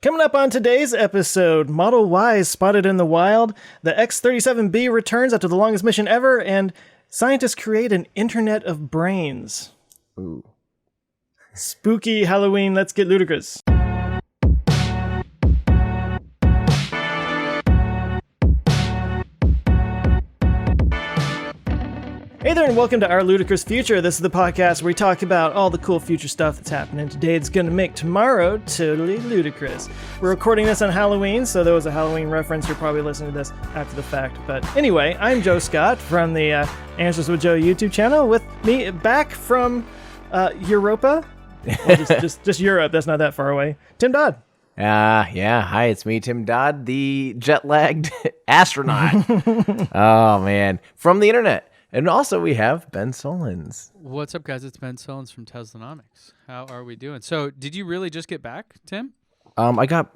Coming up on today's episode, Model Y is spotted in the wild, the X-37B returns after the longest mission ever, and scientists create an internet of brains. Ooh. Spooky Halloween, let's get ludicrous. Hey there, and welcome to Our Ludicrous Future. This is the podcast where we talk about all the cool future stuff that's happening today. It's going to make tomorrow totally ludicrous. We're recording this on Halloween, so there was a Halloween reference. You're probably listening to this after the fact. But anyway, I'm Joe Scott from the Answers with Joe YouTube channel. With me back from Europa. Well, just Europe. That's not that far away. Tim Dodd. Yeah. Hi, it's me, Tim Dodd, the jet-lagged astronaut. Oh, man. From the internet. And also we have Ben Solins. What's up, guys? It's Ben Solins from Teslanomics. How are we doing? So, did you really just get back, Tim? I got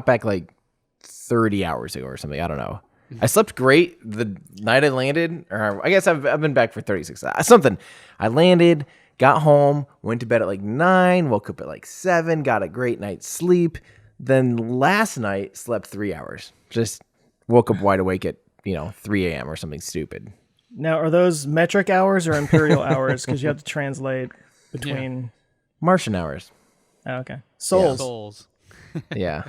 back like 30 hours ago or something. I don't know. I slept great the night I landed, or I guess I've been back for 36 something. I landed, got home, went to bed at like 9, woke up at like 7, got a great night's sleep. Then last night slept 3 hours. Just woke up wide awake at 3 a.m. or something stupid. Now, are those metric hours or imperial hours? Because you have to translate between... Martian hours. Oh, okay. Souls. Souls. Yeah.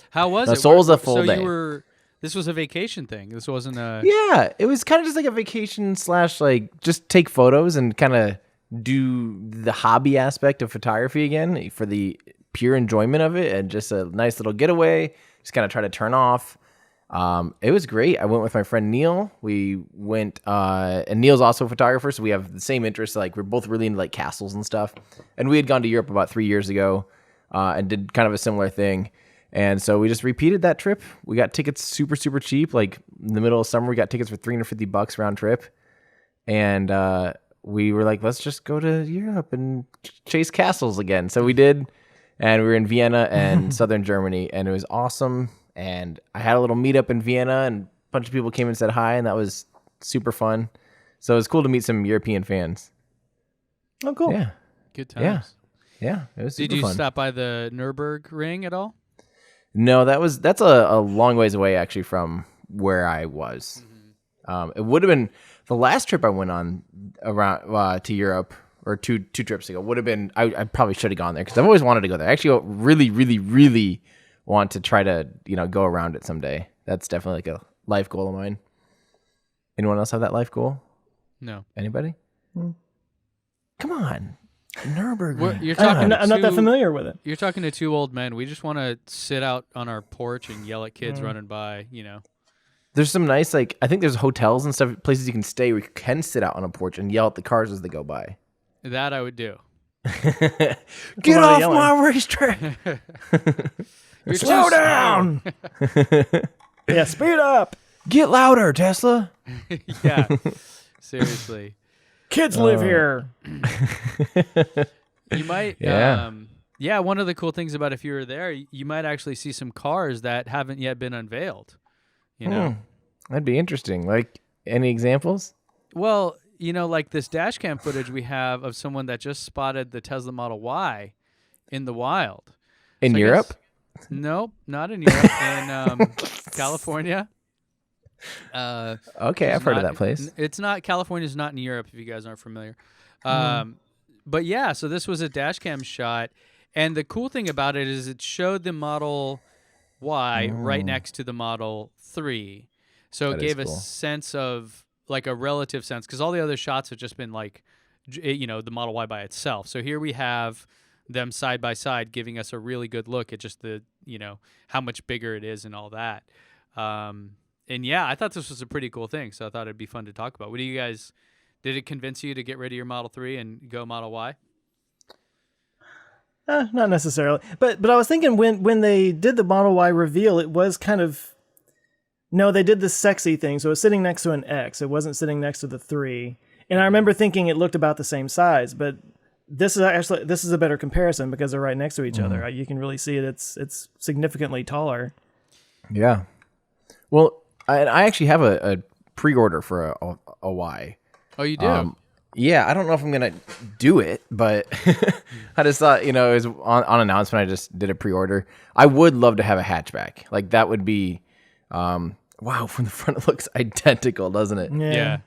How was No, it? Souls a full day. This was a vacation thing. This wasn't a... Yeah, it was kind of just like a vacation / like just take photos and kind of do the hobby aspect of photography again for the pure enjoyment of it, and just a nice little getaway. Just kind of try to turn off. It was great. I went with my friend Neil. We went, and Neil's also a photographer, so we have the same interests. Like, we're both really into like castles and stuff. And we had gone to Europe about 3 years ago, and did kind of a similar thing. And so we just repeated that trip. We got tickets super, super cheap. Like in the middle of summer, we got tickets for $350 round trip. And, we were like, let's just go to Europe and chase castles again. So we did. And we were in Vienna and southern Germany, and it was awesome. And I had a little meetup in Vienna, and a bunch of people came and said hi, and that was super fun. So it was cool to meet some European fans. Oh, cool. Yeah. Good times. Yeah. It was super Did you fun. stop by the Nürburgring at all? No, that's a long ways away, actually, from where I was. Mm-hmm. It would have been the last trip I went on around to Europe, or two trips ago, would have been, I probably should have gone there, because I've always wanted to go there. I actually really, really, really want to try to go around it someday. That's definitely like a life goal of mine. Anyone else have that life goal? No. Anybody? Come on, Nürburgring. You're talking I'm not that familiar with it. You're talking to two old men. We just want to sit out on our porch and yell at kids running by. There's some nice, like, I think there's hotels and stuff, places you can stay where you can sit out on a porch and yell at the cars as they go by. That I would do. Get off my racetrack! Slow down! Yeah, speed up! Get louder, Tesla! Yeah, seriously. Kids live here. You might, one of the cool things about if you were there, you might actually see some cars that haven't yet been unveiled. That'd be interesting. Like, any examples? Well, like this dash cam footage we have of someone that just spotted the Tesla Model Y in the wild. In Europe? Nope, not in Europe. In California. Okay, I've heard of that place. It's not, California's not in Europe, if you guys aren't familiar. But yeah, so this was a dash cam shot. And the cool thing about it is it showed the Model Y right next to the Model 3. So it gave a sense of, like, a relative sense, because all the other shots have just been like, the Model Y by itself. So here we have them side by side, giving us a really good look at just the, how much bigger it is and all that. And yeah, I thought this was a pretty cool thing, so I thought it'd be fun to talk about. What do you guys, did it convince you to get rid of your Model 3 and go Model Y? Not necessarily, but I was thinking when they did the Model Y reveal, it was kind of, no, they did the sexy thing. So it was sitting next to an X. It wasn't sitting next to the 3. And I remember thinking it looked about the same size, but this is a better comparison because they're right next to each other. You can really see it. It's significantly taller. Yeah. Well, I actually have a pre-order for a Y. Oh, you do? Yeah, I don't know if I'm gonna do it, but I just thought, it was on announcement. I just did a pre-order. I would love to have a hatchback. Like that would be, wow. From the front, it looks identical, doesn't it? Yeah.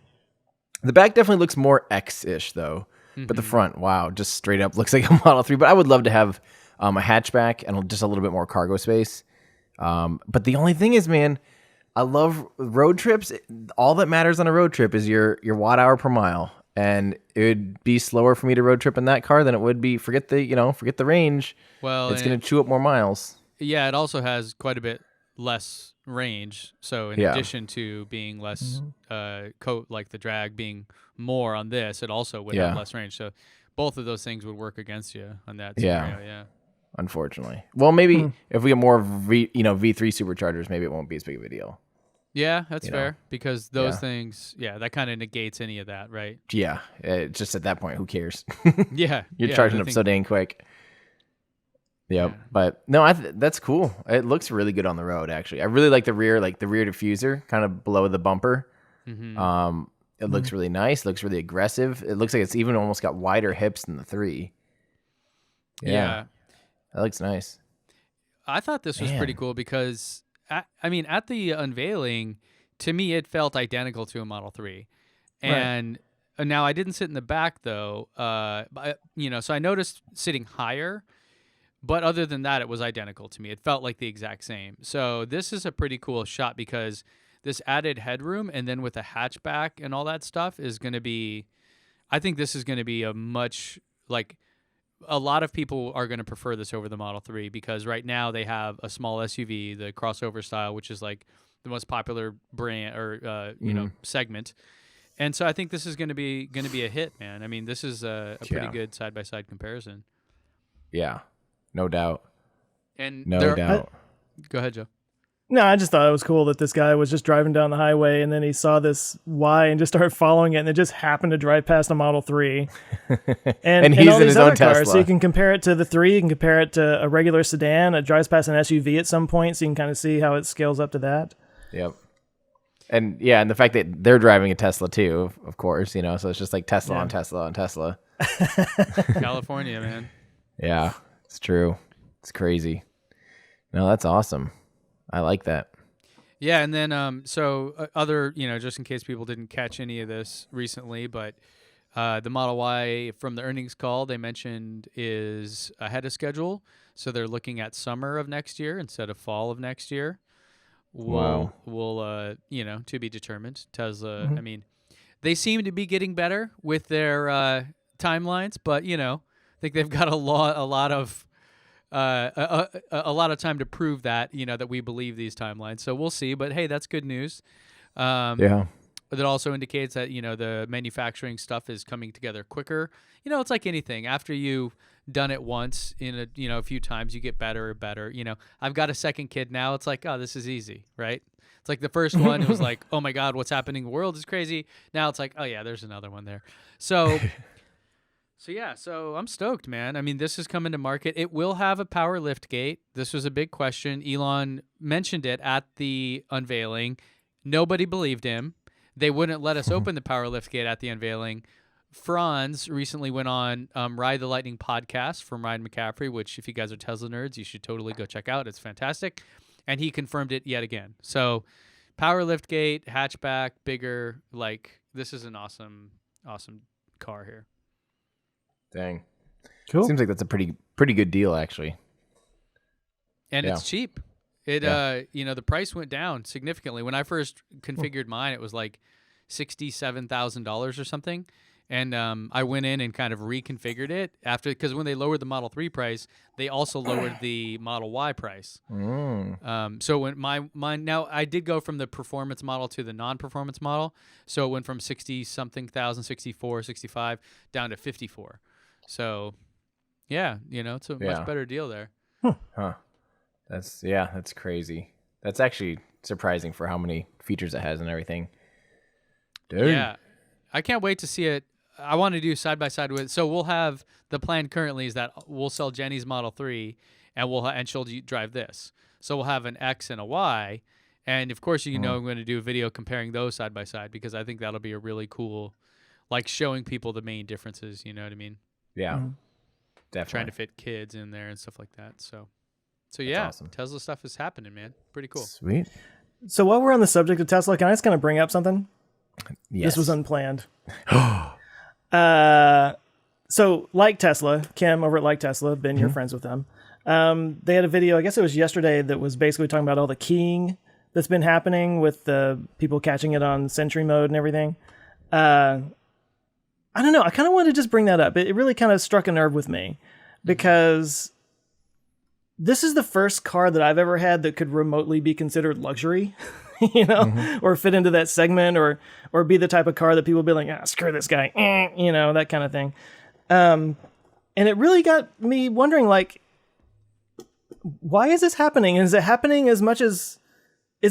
The back definitely looks more X-ish though, but the front, wow, just straight up looks like a Model 3. But I would love to have a hatchback and just a little bit more cargo space. But the only thing is, man, I love road trips. All that matters on a road trip is your watt hour per mile. And it would be slower for me to road trip in that car than it would be. Forget the range. Well, it's going to chew up more miles. Yeah, it also has quite a bit less range. So in addition to being less like the drag being more on this, it also would have less range. So both of those things would work against you on that scenario. Yeah. Unfortunately. Well, maybe if we get more V3 superchargers, maybe it won't be as big of a deal. Yeah, that's fair because those things, that kind of negates any of that, right? Yeah, just at that point, who cares? Yeah, you're charging up so dang quick. Yep, but no, that's cool. It looks really good on the road. Actually, I really like the rear diffuser, kind of below the bumper. Mm-hmm. It looks really nice. Looks really aggressive. It looks like it's even almost got wider hips than the 3. Yeah, that looks nice. I thought this was pretty cool because. At the unveiling, to me, it felt identical to a Model 3. And now I didn't sit in the back, though. So I noticed sitting higher. But other than that, it was identical to me. It felt like the exact same. So this is a pretty cool shot because this added headroom and then with a hatchback and all that stuff is going to be – I think this is going to be a much – like – a lot of people are going to prefer this over the Model 3 because right now they have a small SUV, the crossover style, which is like the most popular brand or segment. And so I think this is going to be a hit, man. I mean, this is a pretty good side by side comparison. Yeah, no doubt. And no doubt. Go ahead, Joe. No, I just thought it was cool that this guy was just driving down the highway and then he saw this Y and just started following it and it just happened to drive past a Model 3. And he's all in these his other own cars. Tesla. So you can compare it to the 3, you can compare it to a regular sedan. It drives past an SUV at some point, so you can kind of see how it scales up to that. Yep. And and the fact that they're driving a Tesla too, of course, so it's just like Tesla on Tesla on Tesla. California, man. Yeah, it's true. It's crazy. No, that's awesome. I like that. Yeah, and then other, just in case people didn't catch any of this recently, but the Model Y from the earnings call they mentioned is ahead of schedule, so they're looking at summer of next year instead of fall of next year. We'll to be determined. Tesla, I mean, they seem to be getting better with their timelines, but I think they've got a lot of time to prove that that we believe these timelines. So we'll see. But hey, that's good news. That also indicates that the manufacturing stuff is coming together quicker. It's like anything. After you've done it once in a few times, you get better and better. I've got a second kid now. It's like, oh, this is easy, right? It's like the first one, it was like, oh my God, what's happening? The world is crazy. Now it's like, oh yeah, there's another one there. So I'm stoked, man. I mean, this is coming to market. It will have a power lift gate. This was a big question. Elon mentioned it at the unveiling. Nobody believed him. They wouldn't let us open the power lift gate at the unveiling. Franz recently went on Ride the Lightning podcast from Ryan McCaffrey, which if you guys are Tesla nerds, you should totally go check out. It's fantastic. And he confirmed it yet again. So power lift gate, hatchback, bigger. Like, this is an awesome, awesome car here. Dang. Cool. Seems like that's a pretty good deal, actually. And it's cheap. The price went down significantly. When I first configured mine, it was like $67,000 or something. And I went in and kind of reconfigured it because when they lowered the Model 3 price, they also lowered the Model Y price. So when mine now, I did go from the performance model to the non-performance model. So it went from 60-something thousand, 64, 65, down to 54. So, it's a much better deal there. Huh. That's crazy. That's actually surprising for how many features it has and everything. Dude. Yeah. I can't wait to see it. I want to do side by side with. So we'll have the plan currently is that we'll sell Jenny's Model 3 and she'll drive this. So we'll have an X and a Y. And of course, I'm going to do a video comparing those side by side because I think that'll be a really cool like showing people the main differences. You know what I mean? Yeah, Mm-hmm. definitely. Trying to fit kids in there and stuff like that. So yeah, awesome. Tesla stuff is happening, man. Pretty cool. Sweet. So while we're on the subject of Tesla, can I just kind of bring up something? Yes. This was unplanned. So like Tesla, Kim over at Like Tesla, Ben, you're friends with them. They had a video, I guess it was yesterday, that was basically talking about all the keying that's been happening with the people catching it on Sentry mode and everything. I don't know. I kind of wanted to just bring that up. It really kind of struck a nerve with me because this is the first car that I've ever had that could remotely be considered luxury, or fit into that segment, or be the type of car that people be like, screw this guy, that kind of thing. And it really got me wondering, like, why is this happening? Is it happening is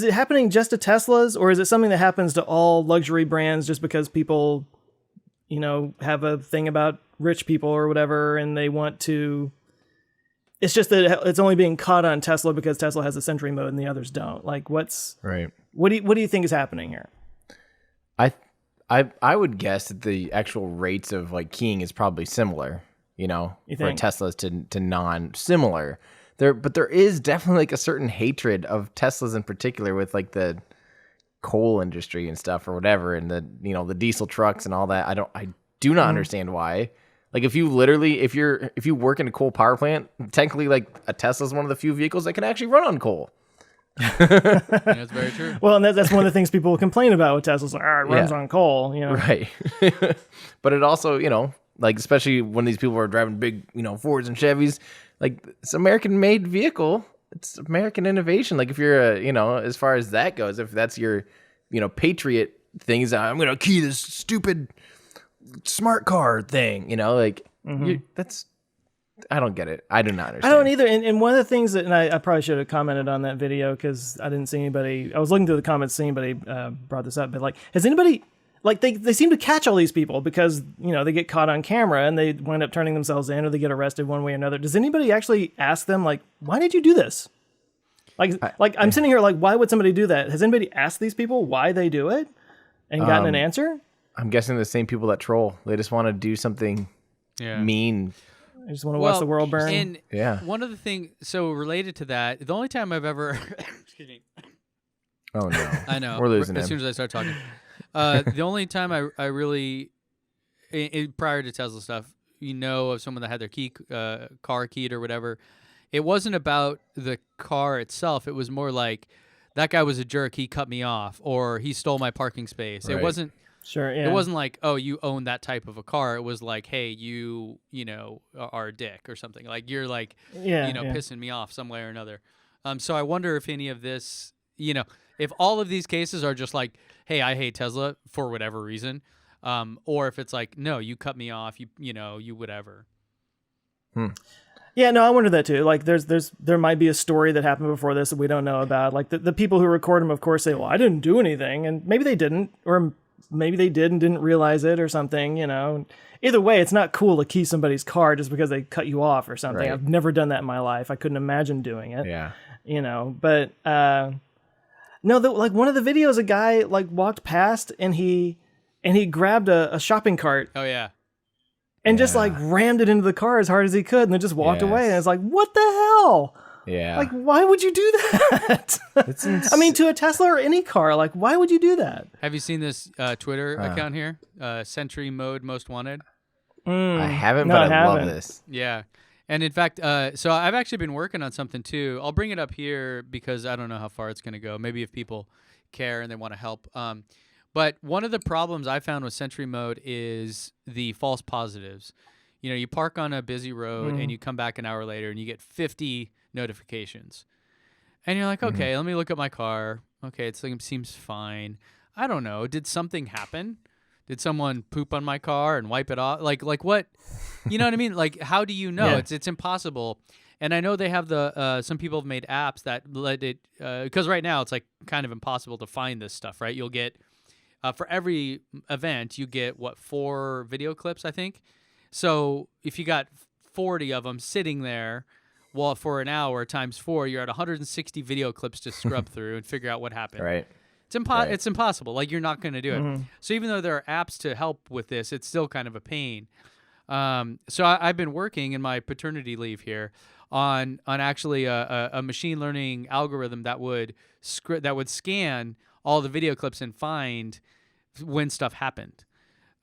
it happening just to Teslas, or is it something that happens to all luxury brands just because people, have a thing about rich people or whatever, and they want to... It's just that it's only being caught on Tesla because Tesla has a Sentry mode and the others don't. Like, right? What do you think is happening here? I would guess that the actual rates of like keying is probably similar, You for think? Teslas to non-similar. But there is definitely like a certain hatred of Teslas in particular with like the coal industry and stuff or whatever, and the the diesel trucks and all that. I do not understand why. Like if you work in a coal power plant, technically like a Tesla is one of the few vehicles that can actually run on coal. That's very true. Well, and that's one of the things people complain about with Teslas. Like, it runs on coal, Right. But it also, like especially when these people are driving big, Fords and Chevys, like it's an American-made vehicle. It's American innovation. Like if you're as far as that goes, if that's your, patriot things, I'm gonna key this stupid smart car thing, that's. I don't get it. I do not understand. I don't either. And one of the things that, and I probably should have commented on that video because I didn't see anybody. I was looking through the comments, see anybody brought this up. But like, has anybody, like, they seem to catch all these people because, they get caught on camera and they wind up turning themselves in or they get arrested one way or another. Does anybody actually ask them, like, why did you do this? Like I'm sitting here like, why would somebody do that? Has anybody asked these people why they do it and gotten an answer? I'm guessing the same people that troll. They just want to do something mean. I just want to watch the world burn. And one of the things, so related to that, the only time I've ever, excuse me. Oh no, I know. We're losing as him. soon as I start talking. The only time I really, prior to Tesla stuff, of someone that had their car keyed or whatever, it wasn't about the car itself. It was more like, that guy was a jerk, he cut me off, or he stole my parking space. Right. It wasn't. Sure, yeah. It wasn't like, oh, you own that type of a car. It was like, hey, you are a dick or something. Like you're like, pissing me off some way or another. So I wonder if any of this, if all of these cases are just like, hey, I hate Tesla for whatever reason, or if it's like, no, you cut me off, you whatever. Yeah, no, I wonder that too. Like, there might be a story that happened before this that we don't know about. Like the people who record them, of course, say, well, I didn't do anything, and maybe they didn't, or maybe they did and didn't realize it or something, Either way, it's not cool to key somebody's car just because they cut you off or something. Right. I've never done that in my life. I couldn't imagine doing it. Yeah. But no, like one of the videos, a guy like walked past and he grabbed a shopping cart. Oh yeah. And just like rammed it into the car as hard as he could and then just walked away. And it's like, what the hell? Yeah. Like, why would you do that? I mean, to a Tesla or any car, like, why would you do that? Have you seen this Twitter account here? Sentry Mode Most Wanted. I haven't, No, but I I love haven't. this. Yeah. And in fact, so I've actually been working on something too. I'll bring it up here because I don't know how far it's going to go. Maybe if people care and they want to help. But one of the problems I found with Sentry Mode is the false positives. You park on a busy road and you come back an hour later and you get 50 notifications. And you're like, okay, let me look at my car. Okay, it seems fine. I don't know. Did something happen? Did someone poop on my car and wipe it off? Like what? You know what I mean? Like, how do you know? Yeah. It's impossible. And I know they have some people have made apps that let it, because right now it's like kind of impossible to find this stuff, right? You'll get, for every event, you get 4 video clips, I think. So if you got 40 of them sitting there, for an hour times 4, you're at 160 video clips to scrub through and figure out what happened. Right. It's impossible. Like, you're not going to do it. So even though there are apps to help with this, it's still kind of a pain. So I've been working in my paternity leave here on actually a machine learning algorithm that would scan all the video clips and find when stuff happened.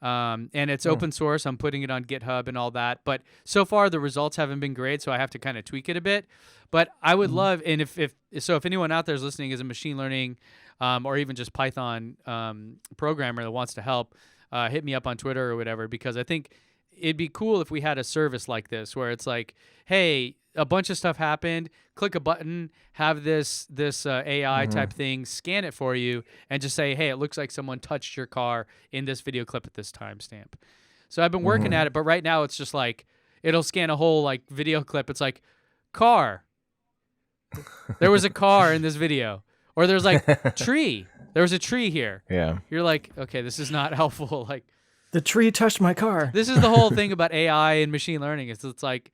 And it's open source. I'm putting it on GitHub and all that. But so far the results haven't been great, so I have to kind of tweak it a bit. But I would love, and if anyone out there is listening is a machine learning or even just Python programmer that wants to help, hit me up on Twitter or whatever, because I think it'd be cool if we had a service like this where it's like, hey, a bunch of stuff happened, click a button, have this AI type thing scan it for you, and just say, hey, it looks like someone touched your car in this video clip at this timestamp. So I've been working at it, but right now it's just like, it'll scan a whole like video clip. It's like, car. There was a car in this video. Or there's like, tree. There was a tree here. Yeah. You're like, okay, this is not helpful. Like, The tree touched my car. this is the whole thing about AI and machine learning. It's like,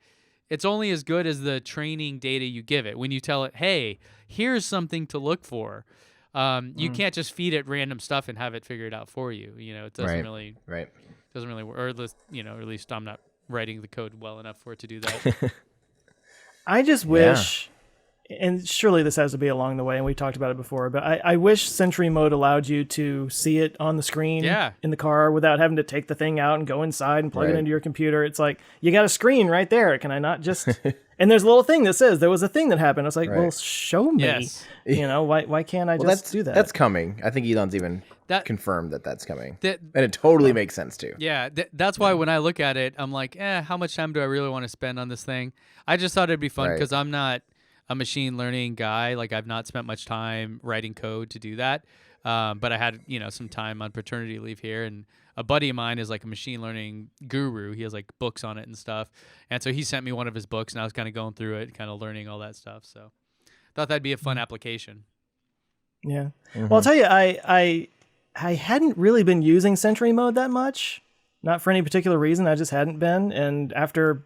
it's only as good as the training data you give it. When you tell it, hey, here's something to look for, you can't just feed it random stuff and have it figure it out for you. You know, it doesn't really work. Or at least I'm not writing the code well enough for it to do that. I just wish, and surely this has to be along the way, and we talked about it before, but I wish Sentry Mode allowed you to see it on the screen in the car without having to take the thing out and go inside and plug it into your computer. It's like, you got a screen right there. Can I not just... And there's a little thing that says there was a thing that happened. I was like, well, show me. Yes. You know, why can't I just do that? That's coming. I think Elon's even confirmed that's coming. That, and it totally makes sense too. Yeah, that's why when I look at it, I'm like, how much time do I really want to spend on this thing? I just thought it'd be fun because I'm not a machine learning guy. Like, I've not spent much time writing code to do that. But I had, some time on paternity leave here, and a buddy of mine is like a machine learning guru. He has like books on it and stuff. And so he sent me one of his books, and I was kind of going through it, kind of learning all that stuff. So thought that'd be a fun application. Yeah. Well, I'll tell you, I hadn't really been using Sentry Mode that much. Not for any particular reason. I just hadn't been. And after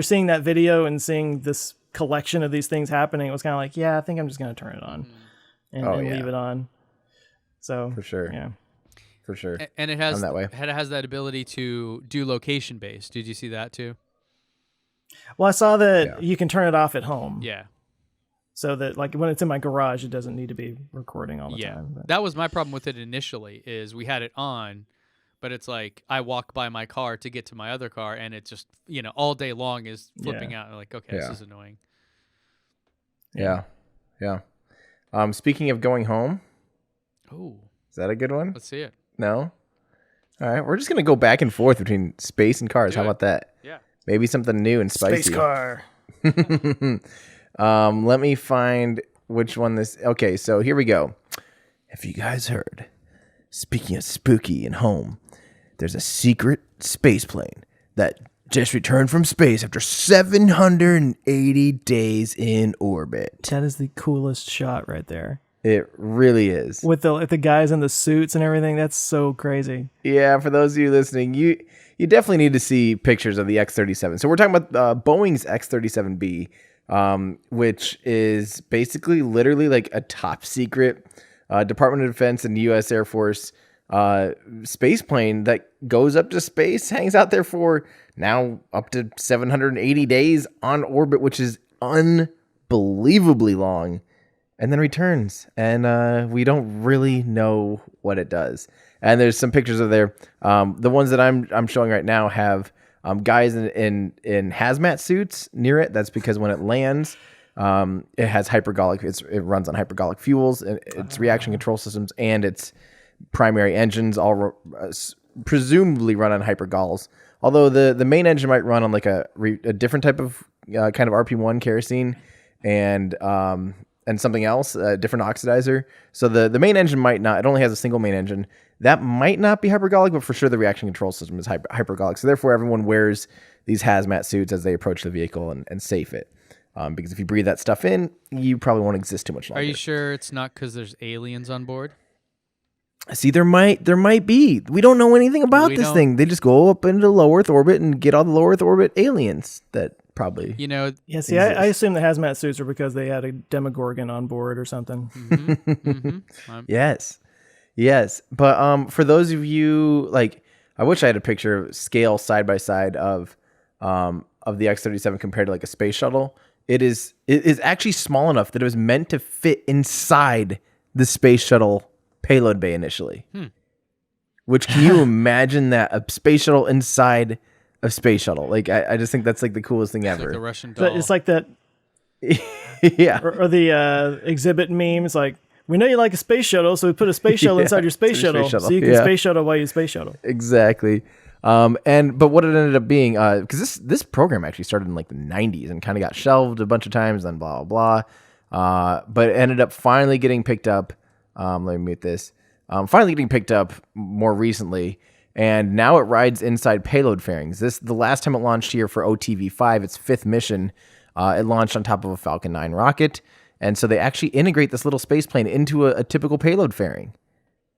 seeing that video and seeing this collection of these things happening, it was kind of like, I think I'm just going to turn it on and leave it on. So for sure. Yeah. For sure. And it has that way. It has that ability to do location based. Did you see that too? Well, I saw that you can turn it off at home. Yeah. So that like when it's in my garage, it doesn't need to be recording all the time. But. That was my problem with it initially, is we had it on, but it's like I walk by my car to get to my other car, and it just, all day long is flipping out. I'm like, okay, this is annoying. Yeah. Yeah. Speaking of going home. Oh. Is that a good one? Let's see it. No? All right. We're just going to go back and forth between space and cars. How about that? Yeah. Maybe something new and spicy. Space car. Let me find which one this... Okay, so here we go. Have you guys heard? Speaking of spooky and home, there's a secret space plane that just returned from space after 780 days in orbit. That is the coolest shot right there. It really is. With the guys in the suits and everything, that's so crazy. Yeah, for those of you listening, you definitely need to see pictures of the X-37. So we're talking about Boeing's X-37B, which is basically literally like a top secret Department of Defense and U.S. Air Force space plane that goes up to space, hangs out there for now up to 780 days on orbit, which is unbelievably long. And then returns, and we don't really know what it does. And there's some pictures of there. The ones that I'm showing right now have guys in hazmat suits near it. That's because when it lands, it has hypergolic. It runs on hypergolic fuels, and its reaction control systems and its primary engines all presumably run on hypergols. Although the main engine might run on like a different type of kind of RP1 kerosene and something else, a different oxidizer. So the main engine might not, it only has a single main engine. That might not be hypergolic, but for sure the reaction control system is hypergolic. So therefore everyone wears these hazmat suits as they approach the vehicle and safe it. Because if you breathe that stuff in, you probably won't exist too much longer. Are you sure it's not because there's aliens on board? See, there might be. We don't know anything about this thing. They just go up into low Earth orbit and get all the low Earth orbit aliens that probably. You know, Yeah, see, I assume the hazmat suits are because they had a Demogorgon on board or something. Yes. But for those of you, like, I wish I had a picture of scale side by side of the X-37 compared to like a space shuttle. It is actually small enough that it was meant to fit inside the space shuttle payload bay initially. Which, can you imagine that, a space shuttle inside a space shuttle? Like, I just think that's like the coolest thing ever. like the Russian doll. It's like that, Yeah. or the exhibit memes, like, we know you like a space shuttle, so we put a space shuttle inside your space shuttle, so you can space shuttle while you space shuttle. Exactly. But what it ended up being, because this program actually started in like the 90s and kind of got shelved a bunch of times, then blah, blah, blah. But it ended up finally getting picked up. Let me mute this. Finally getting picked up more recently. And now it rides inside payload fairings. The last time it launched here for OTV-5, its 5th mission, it launched on top of a Falcon 9 rocket. And so they actually integrate this little space plane into a typical payload fairing.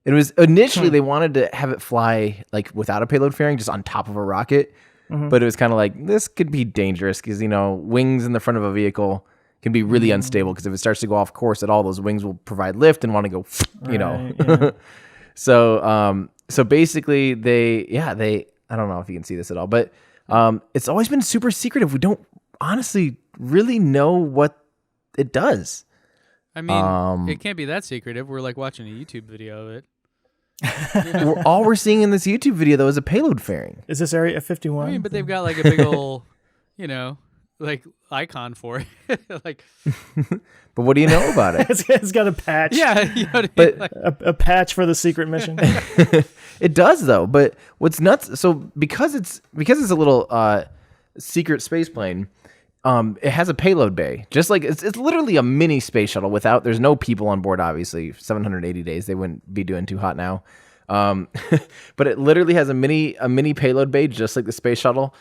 It was initially they wanted to have it fly like without a payload fairing, just on top of a rocket. But it was kind of like, this could be dangerous because, wings in the front of a vehicle can be really unstable, because if it starts to go off course at all, those wings will provide lift and want to go, Yeah. So basically they I don't know if you can see this at all, but it's always been super secretive. We don't honestly really know what it does. I mean, it can't be that secretive. We're like watching a YouTube video of it. All we're seeing in this YouTube video though is a payload fairing. Is this Area 51? I mean, but they've got like a big old, like icon for it. Like, But what do you know about it? it's got a patch. yeah, But A patch for the secret mission. it does though. But what's nuts? So because it's a little secret space plane, it has a payload bay. Just like it's literally a mini space shuttle without. There's no people on board. Obviously, 780 days. They wouldn't be doing too hot now. But it literally has a mini payload bay, just like the space shuttle.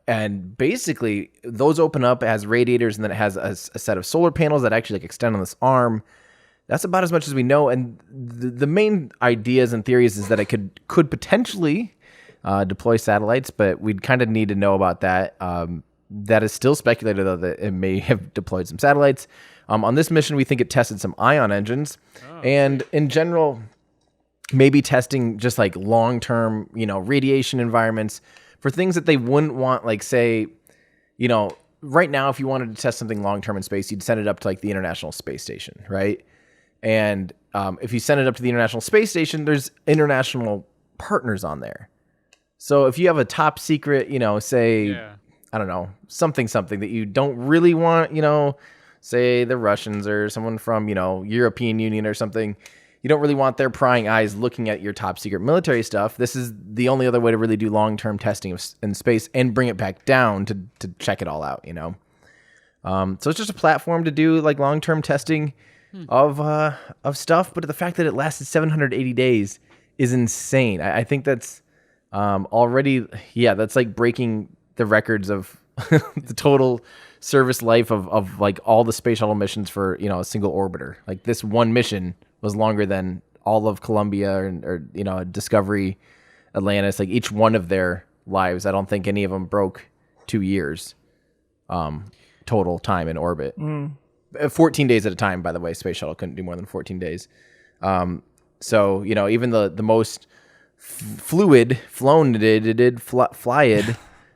And basically, those open up as radiators, and then it has a set of solar panels that actually like extend on this arm. That's about as much as we know. And the main ideas and theories is that it could potentially deploy satellites, but we'd kind of need to know about that. That is still speculated, though, that it may have deployed some satellites. On this mission, we think it tested some ion engines. And in general, maybe testing just like long-term, radiation environments for things that they wouldn't want, like, say, right now, if you wanted to test something long-term in space, you'd send it up to like the International Space Station, right? And if you send it up to the International Space Station, there's international partners on there. So if you have a top secret, say, I don't know, something that you don't really want, say the Russians or someone from, European Union or something, you don't really want their prying eyes looking at your top secret military stuff. This is the only other way to really do long-term testing in space and bring it back down to check it all out, So it's just a platform to do like long-term testing of stuff. But the fact that it lasted 780 days is insane. I think that's already, that's like breaking the records of the total service life of like all the space shuttle missions for, a single orbiter. Like this one mission was longer than all of Columbia or Discovery, Atlantis, like each one of their lives. I don't think any of them broke 2 years total time in orbit. 14 days at a time, by the way. Space shuttle couldn't do more than 14 days. So, even the most flyed,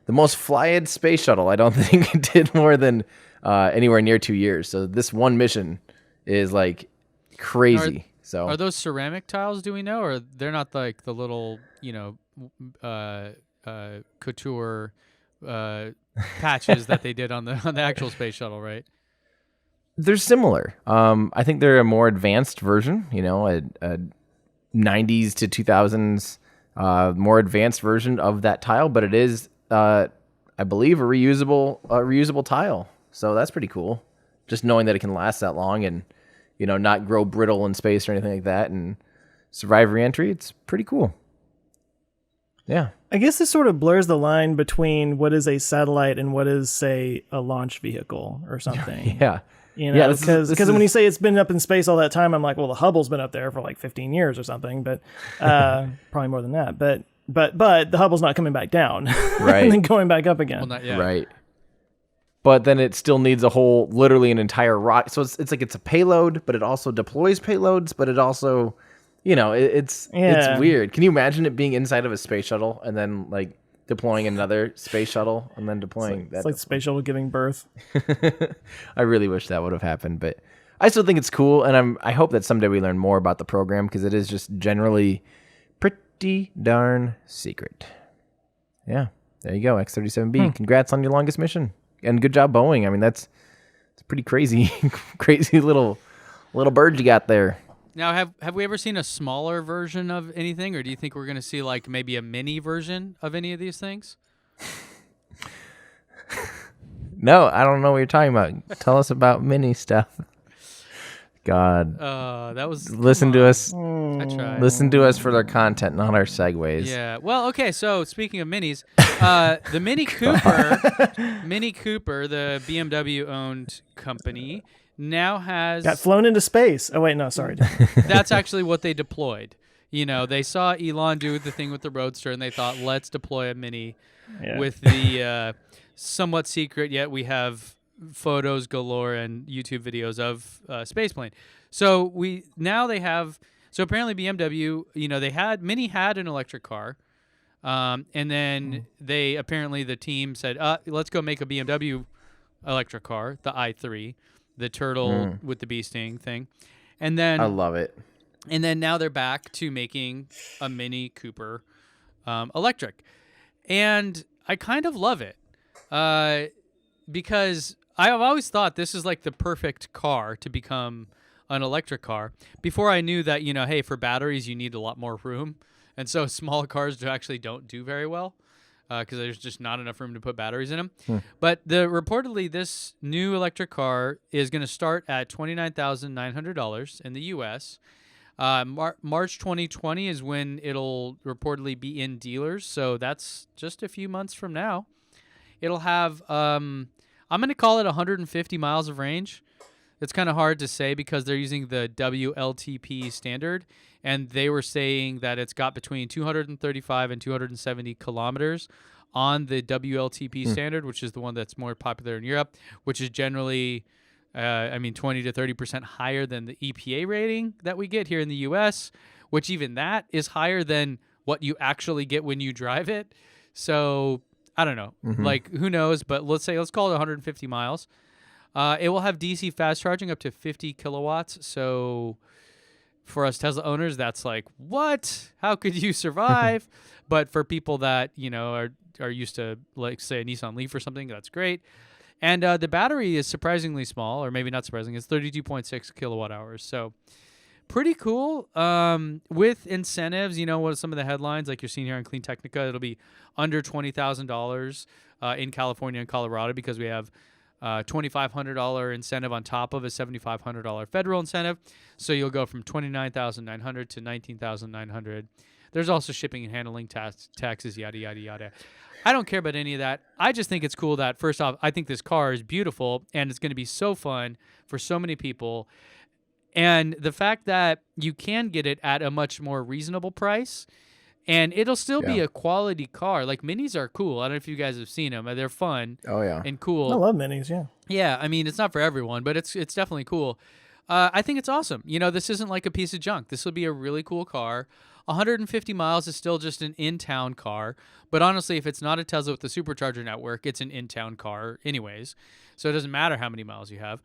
the most flyed space shuttle, I don't think it did more than anywhere near 2 years. So this one mission is like crazy. Are those ceramic tiles, do we know? Or they're not like the little, couture patches that they did on the actual space shuttle, right? They're similar. I think they're a more advanced version, a 90s to 2000s more advanced version of that tile, but it is I believe a reusable tile. So that's pretty cool. Just knowing that it can last that long and not grow brittle in space or anything like that and survive reentry, it's pretty cool. Yeah. I guess this sort of blurs the line between what is a satellite and what is, say, a launch vehicle or something. Yeah. Because when you say it's been up in space all that time, I'm like, well, the Hubble's been up there for like 15 years or something, but probably more than that. But the Hubble's not coming back down, right? And then going back up again. Well, not yet. Right. but then it still needs literally an entire rocket. So it's like it's a payload, but it also deploys payloads, but it also, it's weird. Can you imagine it being inside of a space shuttle and then like deploying another space shuttle and then deploying that? It's like the space shuttle giving birth. I really wish that would have happened, but I still think it's cool, and I hope that someday we learn more about the program because it is just generally pretty darn secret. Yeah, there you go, X-37B. Congrats on your longest mission, and good job, Boeing. I mean, it's pretty crazy, crazy little bird you got there. Now, have we ever seen a smaller version of anything, or do you think we're going to see like maybe a mini version of any of these things? No, I don't know what you're talking about. Tell us about mini stuff. God. That was. Listen to us. I tried. Listen to us for their content, not our segues. Yeah. Well, okay. So speaking of minis, the Mini Cooper, the BMW-owned company, now has got flown into space. Oh wait, no, sorry. That's actually what they deployed. They saw Elon do the thing with the Roadster, and they thought, let's deploy a Mini with the somewhat secret, yet we have photos galore and YouTube videos of Spaceplane. So apparently BMW, Mini had an electric car, and then the team said, let's go make a BMW electric car, the i3, the turtle with the bee sting thing, and then I love it. And then now they're back to making a Mini Cooper electric, and I kind of love it because I've always thought this is like the perfect car to become an electric car. Before I knew that, hey, for batteries you need a lot more room, and so small cars actually don't do very well because there's just not enough room to put batteries in them. But reportedly this new electric car is going to start at $29,900 in the U.S. March 2020 is when it'll reportedly be in dealers, so that's just a few months from now. It'll have, I'm going to call it 150 miles of range. It's kind of hard to say because they're using the WLTP standard, and they were saying that it's got between 235 and 270 kilometers on the WLTP standard, which is the one that's more popular in Europe, which is generally 20 to 30% higher than the EPA rating that we get here in the U.S., which even that is higher than what you actually get when you drive it. So I don't know, like who knows? But let's call it 150 miles. It will have DC fast charging up to 50 kilowatts. So for us Tesla owners, that's like, what? How could you survive? But for people that are used to, like, say, a Nissan Leaf or something, that's great. And the battery is surprisingly small, or maybe not surprising. It's 32.6 kilowatt hours. So pretty cool. With incentives, what are some of the headlines like you're seeing here on Clean Technica? It'll be under $20,000 in California and Colorado because we have $2,500 incentive on top of a $7,500 federal incentive. So you'll go from $29,900 to $19,900. There's also shipping and handling taxes, yada, yada, yada. I don't care about any of that. I just think it's cool that, first off, I think this car is beautiful and it's going to be so fun for so many people. And the fact that you can get it at a much more reasonable price, and it'll still be a quality car. Like, Minis are cool. I don't know if you guys have seen them. They're fun and cool. I love Minis, yeah. Yeah, I mean, it's not for everyone, but it's definitely cool. I think it's awesome. This isn't like a piece of junk. This will be a really cool car. 150 miles is still just an in-town car. But honestly, if it's not a Tesla with the supercharger network, it's an in-town car anyways. So it doesn't matter how many miles you have.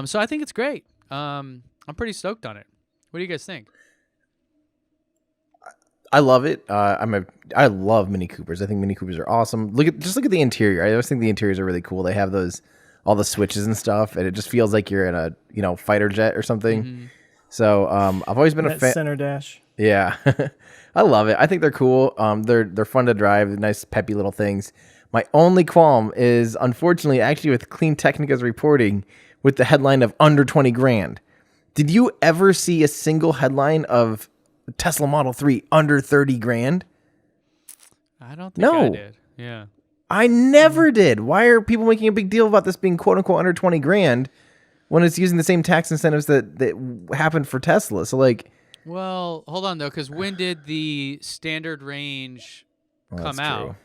So I think it's great. I'm pretty stoked on it. What do you guys think? I love it. I love Mini Coopers. I think Mini Coopers are awesome. Look at the interior. I always think the interiors are really cool. They have all the switches and stuff, and it just feels like you're in a fighter jet or something. Mm-hmm. So I've always been a fan. Center dash. Yeah, I love it. I think they're cool. They're fun to drive. Nice peppy little things. My only qualm is, unfortunately, actually with Clean Technica's reporting with the headline of under 20 grand. Did you ever see a single headline of Tesla Model 3 under 30 grand? I don't think I did. Yeah. I never did. Why are people making a big deal about this being quote unquote under 20 grand when it's using the same tax incentives that happened for Tesla? So well, hold on though, because when did the standard range come out? True.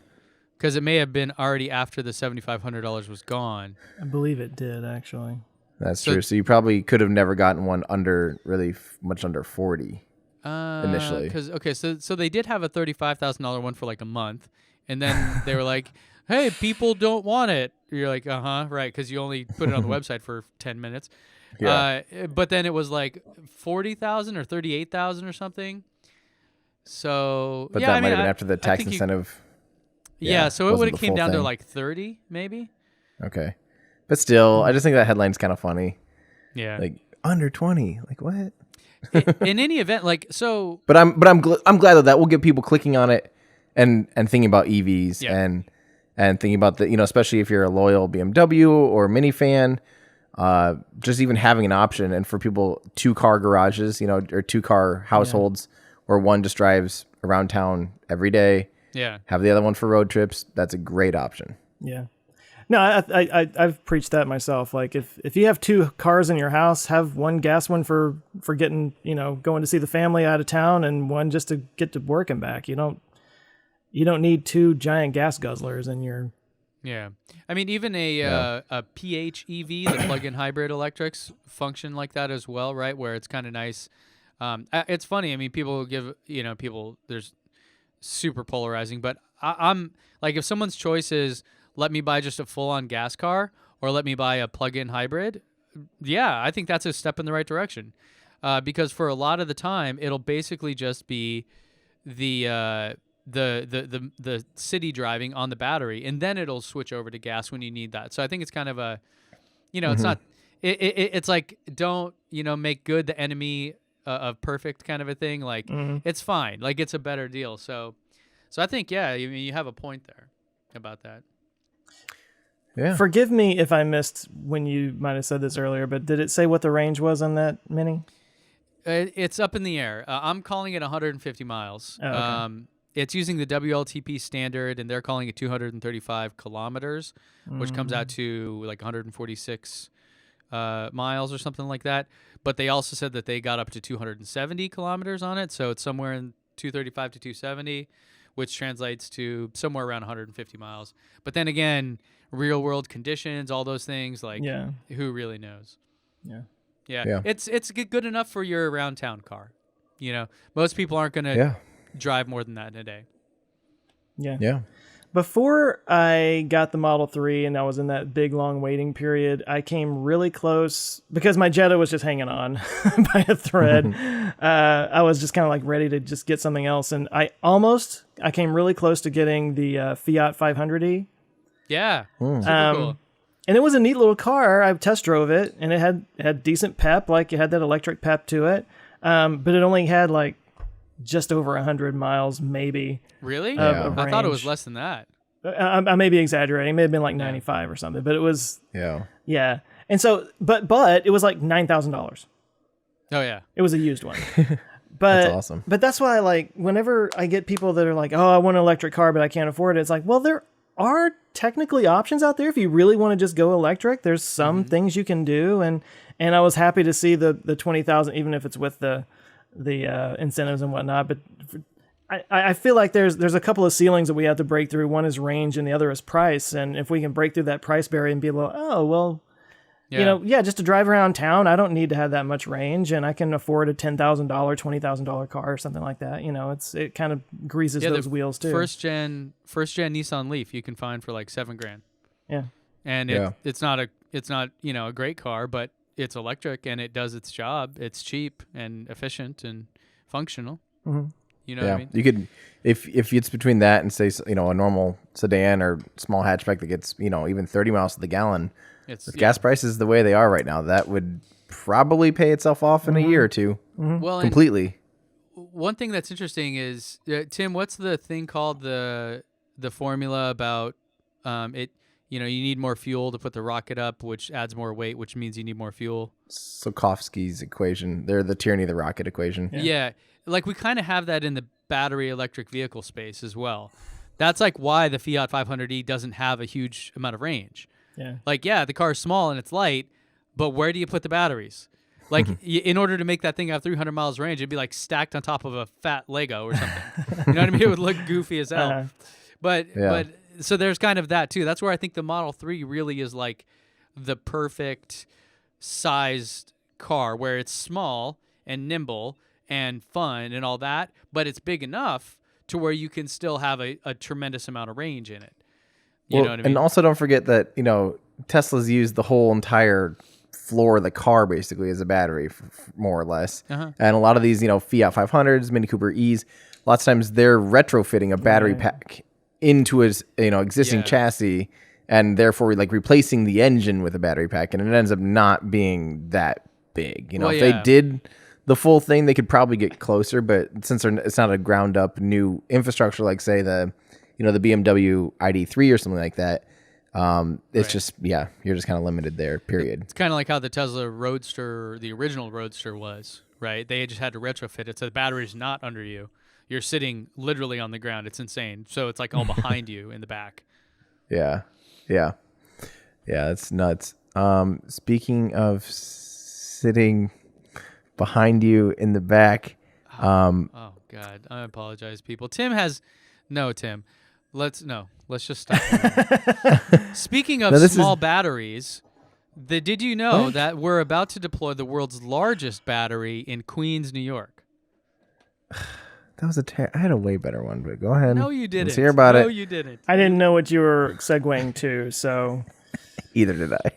Because it may have been already after the $7,500 was gone. I believe it did, actually. That's true. So you probably could have never gotten one under much under 40 initially. So they did have a $35,000 one for like a month, and then they were like, "Hey, people don't want it." You're like, right, because you only put it on the website for 10 minutes. Yeah. But then it was like 40,000 or 38,000 or something. So, But yeah, that might have been after the tax incentive. Yeah, so it wasn't would have the came full down to thing. like 30, maybe. Okay. But still, I just think that headline's kind of funny. Yeah. Like under 20. Like what? In any event, like so. But I'm glad that will get people clicking on it and thinking about EVs and thinking about the, especially if you're a loyal BMW or Mini fan, just even having an option, and for people 2-car garages, or 2-car households where one just drives around town every day. Yeah. Have the other one for road trips. That's a great option. Yeah. No, I've preached that myself. Like if you have 2 cars in your house, have one gas one for getting, going to see the family out of town, and one just to get to work and back. You don't need 2 giant gas guzzlers in your. Yeah. I mean, even a PHEV, the plug-in hybrid electrics, function like that as well, right? Where it's kind of nice. It's funny. I mean, people give, there's super polarizing, but I'm like, if someone's choice is let me buy just a full-on gas car or let me buy a plug-in hybrid, yeah, I think that's a step in the right direction. Because for a lot of the time, it'll basically just be the city driving on the battery, and then it'll switch over to gas when you need that. So I think it's kind of a, it's not, it's like, don't, make good the enemy of perfect kind of a thing. Like it's fine. Like it's a better deal. So I think, I mean, you have a point there about that. Yeah. Forgive me if I missed when you might have said this earlier, but did it say what the range was on that Mini? It's up in the air. I'm calling it 150 miles. Oh, okay. It's using the WLTP standard, and they're calling it 235 kilometers, which comes out to like 146 miles or something like that. But they also said that they got up to 270 kilometers on it, so it's somewhere in 235 to 270, which translates to somewhere around 150 miles. But then again, real world conditions, all those things, like who really knows? Yeah. It's good enough for your around town car. Most people aren't going to drive more than that in a day. Yeah. Before I got the Model 3 and I was in that big long waiting period, I came really close because my Jetta was just hanging on by a thread. I was just kind of like ready to just get something else, and I came really close to getting the Fiat 500e. Yeah, super cool. And it was a neat little car. I test drove it, and it had decent pep, like it had that electric pep to it. But it only had like just over 100 miles, maybe. Really? Of I thought it was range. less than that. I may be exaggerating. It may have been like 95 or something, but it was. Yeah. And so, but it was like $9,000. Oh yeah. It was a used one. But that's awesome. But that's why, like, whenever I get people that are like, "Oh, I want an electric car, but I can't afford it," it's like, well, there are technically options out there if you really want to just go electric. There's some things you can do, and I was happy to see the 20,000, even if it's with the incentives and whatnot. But I feel like there's a couple of ceilings that we have to break through. One is range, and the other is price. And if we can break through that price barrier and be able, just to drive around town, I don't need to have that much range, and I can afford a $10,000, $20,000 car or something like that. It kind of greases those wheels too. First gen Nissan Leaf you can find for like $7,000. Yeah, and it's not a great car, but it's electric and it does its job. It's cheap and efficient and functional. Mm-hmm. You know what I mean? You could, if it's between that and say, a normal sedan or small hatchback that gets, even 30 miles to the gallon, with gas prices the way they are right now, that would probably pay itself off in a year or two. Mm-hmm. Well, completely. One thing that's interesting is, Tim, what's the thing called the formula about it? You need more fuel to put the rocket up, which adds more weight, which means you need more fuel. Sikorsky's equation. They're the tyranny of the rocket equation. Yeah. Like we kind of have that in the battery electric vehicle space as well. That's like why the Fiat 500e doesn't have a huge amount of range. Yeah. Like, the car's small and it's light, but where do you put the batteries? Like, in order to make that thing have 300 miles range, it'd be like stacked on top of a fat Lego or something. You know what I mean? It would look goofy as hell. Uh-huh. But so there's kind of that too. That's where I think the Model 3 really is like the perfect sized car, where it's small and nimble and fun and all that, but it's big enough to where you can still have a tremendous amount of range in it. You know what I mean? And also don't forget that, Tesla's used the whole entire floor of the car basically as a battery, more or less. And a lot of these, Fiat 500s, Mini Cooper E's, lots of times they're retrofitting a battery pack into his, existing chassis, and therefore like replacing the engine with a battery pack, and it ends up not being that big. If they did the full thing, they could probably get closer, but since it's not a ground up new infrastructure like say the BMW ID3 or something like that, it's just you're just kind of limited there, period. It's kind of like how the Tesla Roadster, the original Roadster was, right? They just had to retrofit it so the battery's not under you. You're sitting literally on the ground. It's insane. So it's like all behind you in the back. Yeah, it's nuts. Speaking of sitting behind you in the back. Oh God, I apologize, people. Tim. Let's just stop. Speaking of small batteries, did you know that we're about to deploy the world's largest battery in Queens, New York? That was I had a way better one, but go ahead. No, you didn't. Let's hear about it. No, you didn't. I didn't know what you were segueing to, so. Either did I.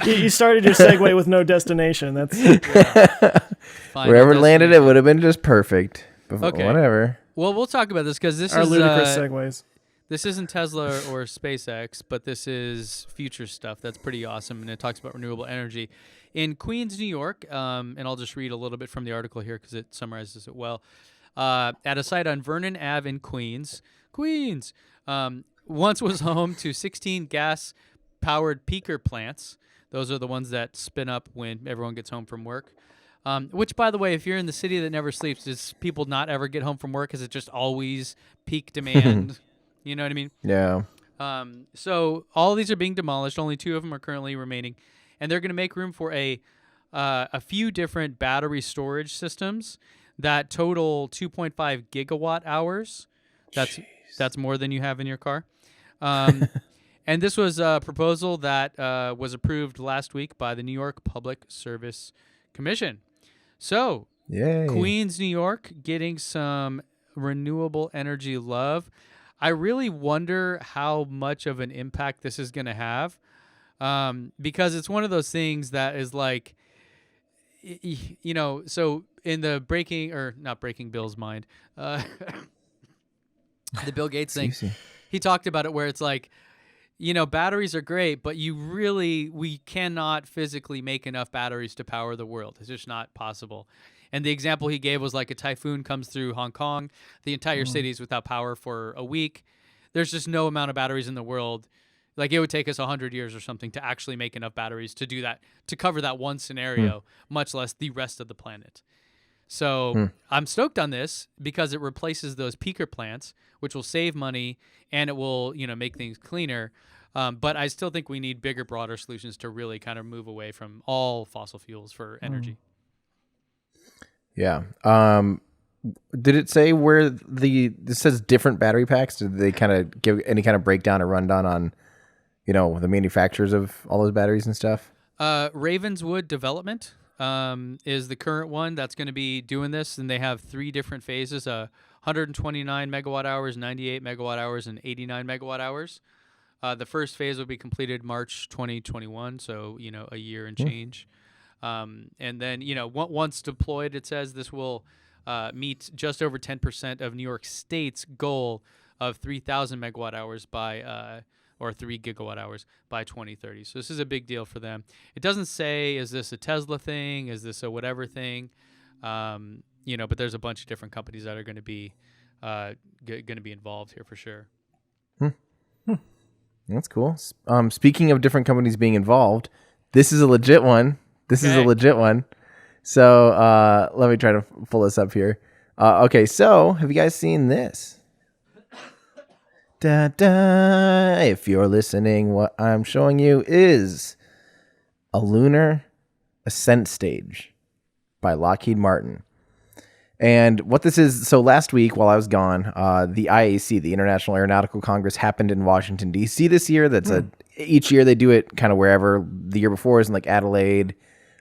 You started your segue with no destination. That's wherever it landed, it would have been just perfect. Okay. Whatever. Well, we'll talk about this because this our is ludicrous segues. This isn't Tesla or SpaceX, but this is future stuff that's pretty awesome, and it talks about renewable energy. In Queens, New York, and I'll just read a little bit from the article here because it summarizes it well. At a site on Vernon Ave in Queens, once was home to 16 gas-powered peaker plants. Those are the ones that spin up when everyone gets home from work. Which, by the way, if you're in the city that never sleeps, does people not ever get home from work? Is it just always peak demand? You know what I mean? Yeah. So all of these are being demolished. Only 2 of them are currently remaining. And they're going to make room for a few different battery storage systems that total 2.5 gigawatt hours. That's more than you have in your car. And this was a proposal that was approved last week by the New York Public Service Commission. So, yay. Queens, New York, getting some renewable energy love. I really wonder how much of an impact this is going to have, because it's one of those things that is like, so in the not breaking Bill's mind, the Bill Gates thing, he talked about it where it's like, batteries are great, but we cannot physically make enough batteries to power the world. It's just not possible. And the example he gave was like a typhoon comes through Hong Kong. The entire city is without power for a week. There's just no amount of batteries in the world. Like it would take us 100 years or something to actually make enough batteries to do that, to cover that one scenario, much less the rest of the planet. So I'm stoked on this because it replaces those peaker plants, which will save money and it will, make things cleaner. But I still think we need bigger, broader solutions to really kind of move away from all fossil fuels for energy. Yeah. Did it say where this says different battery packs? Did they kind of give any kind of breakdown or rundown on, the manufacturers of all those batteries and stuff? Ravenswood Development is the current one that's going to be doing this, and they have 3 different phases: 129 megawatt hours, 98 megawatt hours, and 89 megawatt hours. The first phase will be completed March 2021, so a year and change. And then once deployed, it says this will meet just over 10% of New York State's goal of 3,000 megawatt hours or 3 gigawatt hours by 2030. So this is a big deal for them. It doesn't say, is this a Tesla thing? Is this a whatever thing? But there's a bunch of different companies that are going to be involved here for sure. That's cool. Speaking of different companies being involved, this is a legit one. So let me try to pull this up here. Okay, so have you guys seen this? If you're listening, what I'm showing you is a lunar ascent stage by Lockheed Martin. And what this is, so last week while I was gone, the IAC, the International Aeronautical Congress, happened in Washington, D.C. this year. Each year they do it kind of wherever. The year before is in like Adelaide,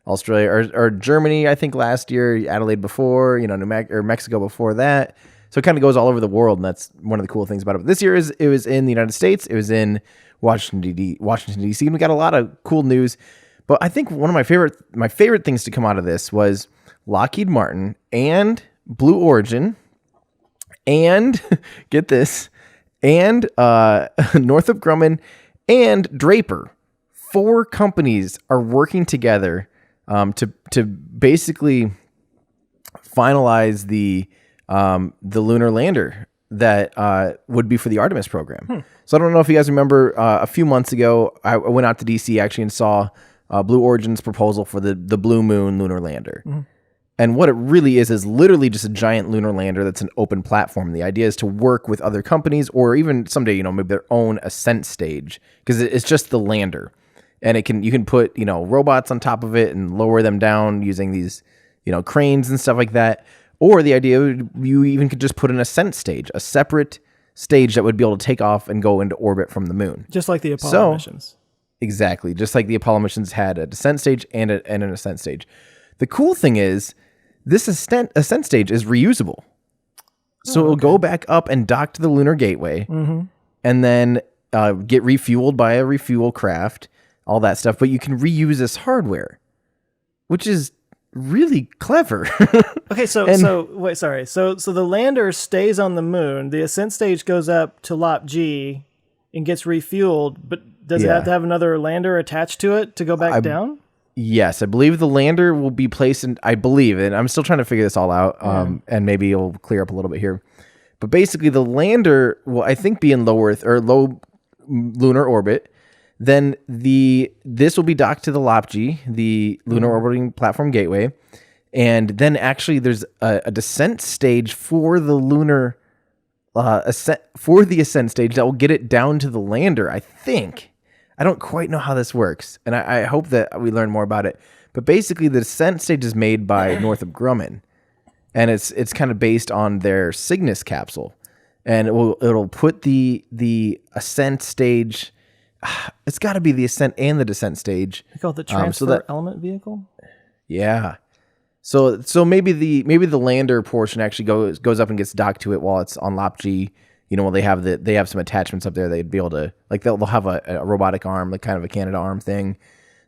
Australia, or Germany, I think last year, Adelaide before, Mexico before that. So it kind of goes all over the world, and that's one of the cool things about it. But this year it was in the United States. It was in Washington, D.C., and we got a lot of cool news. But I think one of my favorite things to come out of this was Lockheed Martin and Blue Origin and get this, and Northrop Grumman and Draper. 4 companies are working together to basically finalize the lunar lander that would be for the Artemis program. So I don't know if you guys remember, a few months ago, I went out to DC actually and saw Blue Origin's proposal for the Blue Moon lunar lander. And what it really is literally just a giant lunar lander that's an open platform. The idea is to work with other companies, or even someday, maybe their own ascent stage, because it's just the lander. And you can put, robots on top of it and lower them down using these, cranes and stuff like that. Or the idea, you even could just put an ascent stage, a separate stage that would be able to take off and go into orbit from the moon. Just like the Apollo missions. Exactly. Just like the Apollo missions had a descent stage and an ascent stage. The cool thing is, this ascent stage is reusable. So it'll go back up and dock to the Lunar Gateway, and then get refueled by a refuel craft, all that stuff. But you can reuse this hardware, which is really clever. Okay, so the lander stays on the moon. The ascent stage goes up to Lop G and gets refueled, but does it have to have another lander attached to it to go back down? Yes, I believe the lander will be placed in, I believe, and I'm still trying to figure this all out, and maybe it'll clear up a little bit here. But basically, the lander will, I think, be in low lunar orbit. Then this will be docked to the LOPG, the Lunar Orbiting Platform Gateway, and then actually there's a descent stage for the lunar ascent stage that will get it down to the lander, I think. I don't quite know how this works, and I hope that we learn more about it. But basically, the descent stage is made by Northrop Grumman, and it's kind of based on their Cygnus capsule, and it'll put the ascent stage. It's got to be the ascent and the descent stage. They call it the transfer element vehicle. Yeah. So maybe the lander portion actually goes up and gets docked to it while it's on Lop G. While they have some attachments up there, they'd be able to, like, they'll have a robotic arm, like kind of a Canadarm thing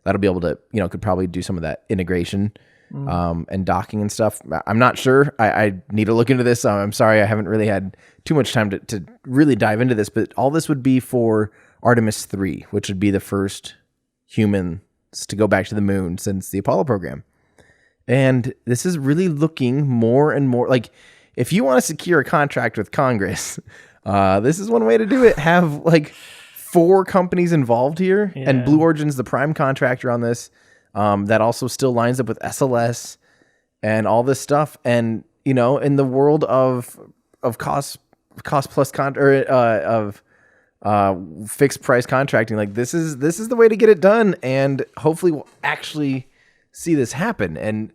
that'll be able to, could probably do some of that integration and docking and stuff. I'm not sure. I need to look into this. I'm sorry, I haven't really had too much time to really dive into this, but all this would be for Artemis 3, which would be the first humans to go back to the moon since the Apollo program. And this is really looking more and more like, if you want to secure a contract with Congress, this is one way to do it. Have like 4 companies involved here, and Blue Origin's the prime contractor on this. That also still lines up with SLS and all this stuff. And in the world of cost plus of fixed price contracting, like this is the way to get it done. And hopefully we'll actually see this happen. And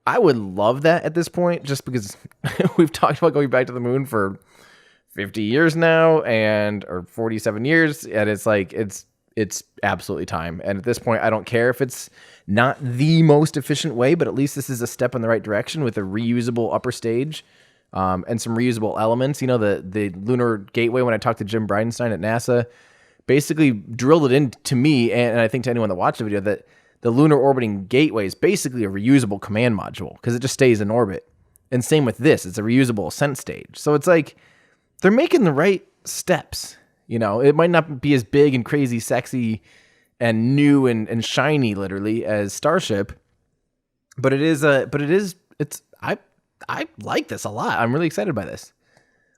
I would love that at this point, just because we've talked about going back to the moon for 50 years now, or 47 years, and it's like it's absolutely time. And at this point, I don't care if it's not the most efficient way, but at least this is a step in the right direction with a reusable upper stage and some reusable elements. The Lunar Gateway, when I talked to Jim Bridenstine at NASA, basically drilled it into me, and I think to anyone that watched the video, that the Lunar Orbiting Gateway is basically a reusable command module because it just stays in orbit. And same with this. It's a reusable ascent stage. So it's like they're making the right steps. It might not be as big and crazy, sexy, and new and shiny, literally, as Starship, but I like this a lot. I'm really excited by this.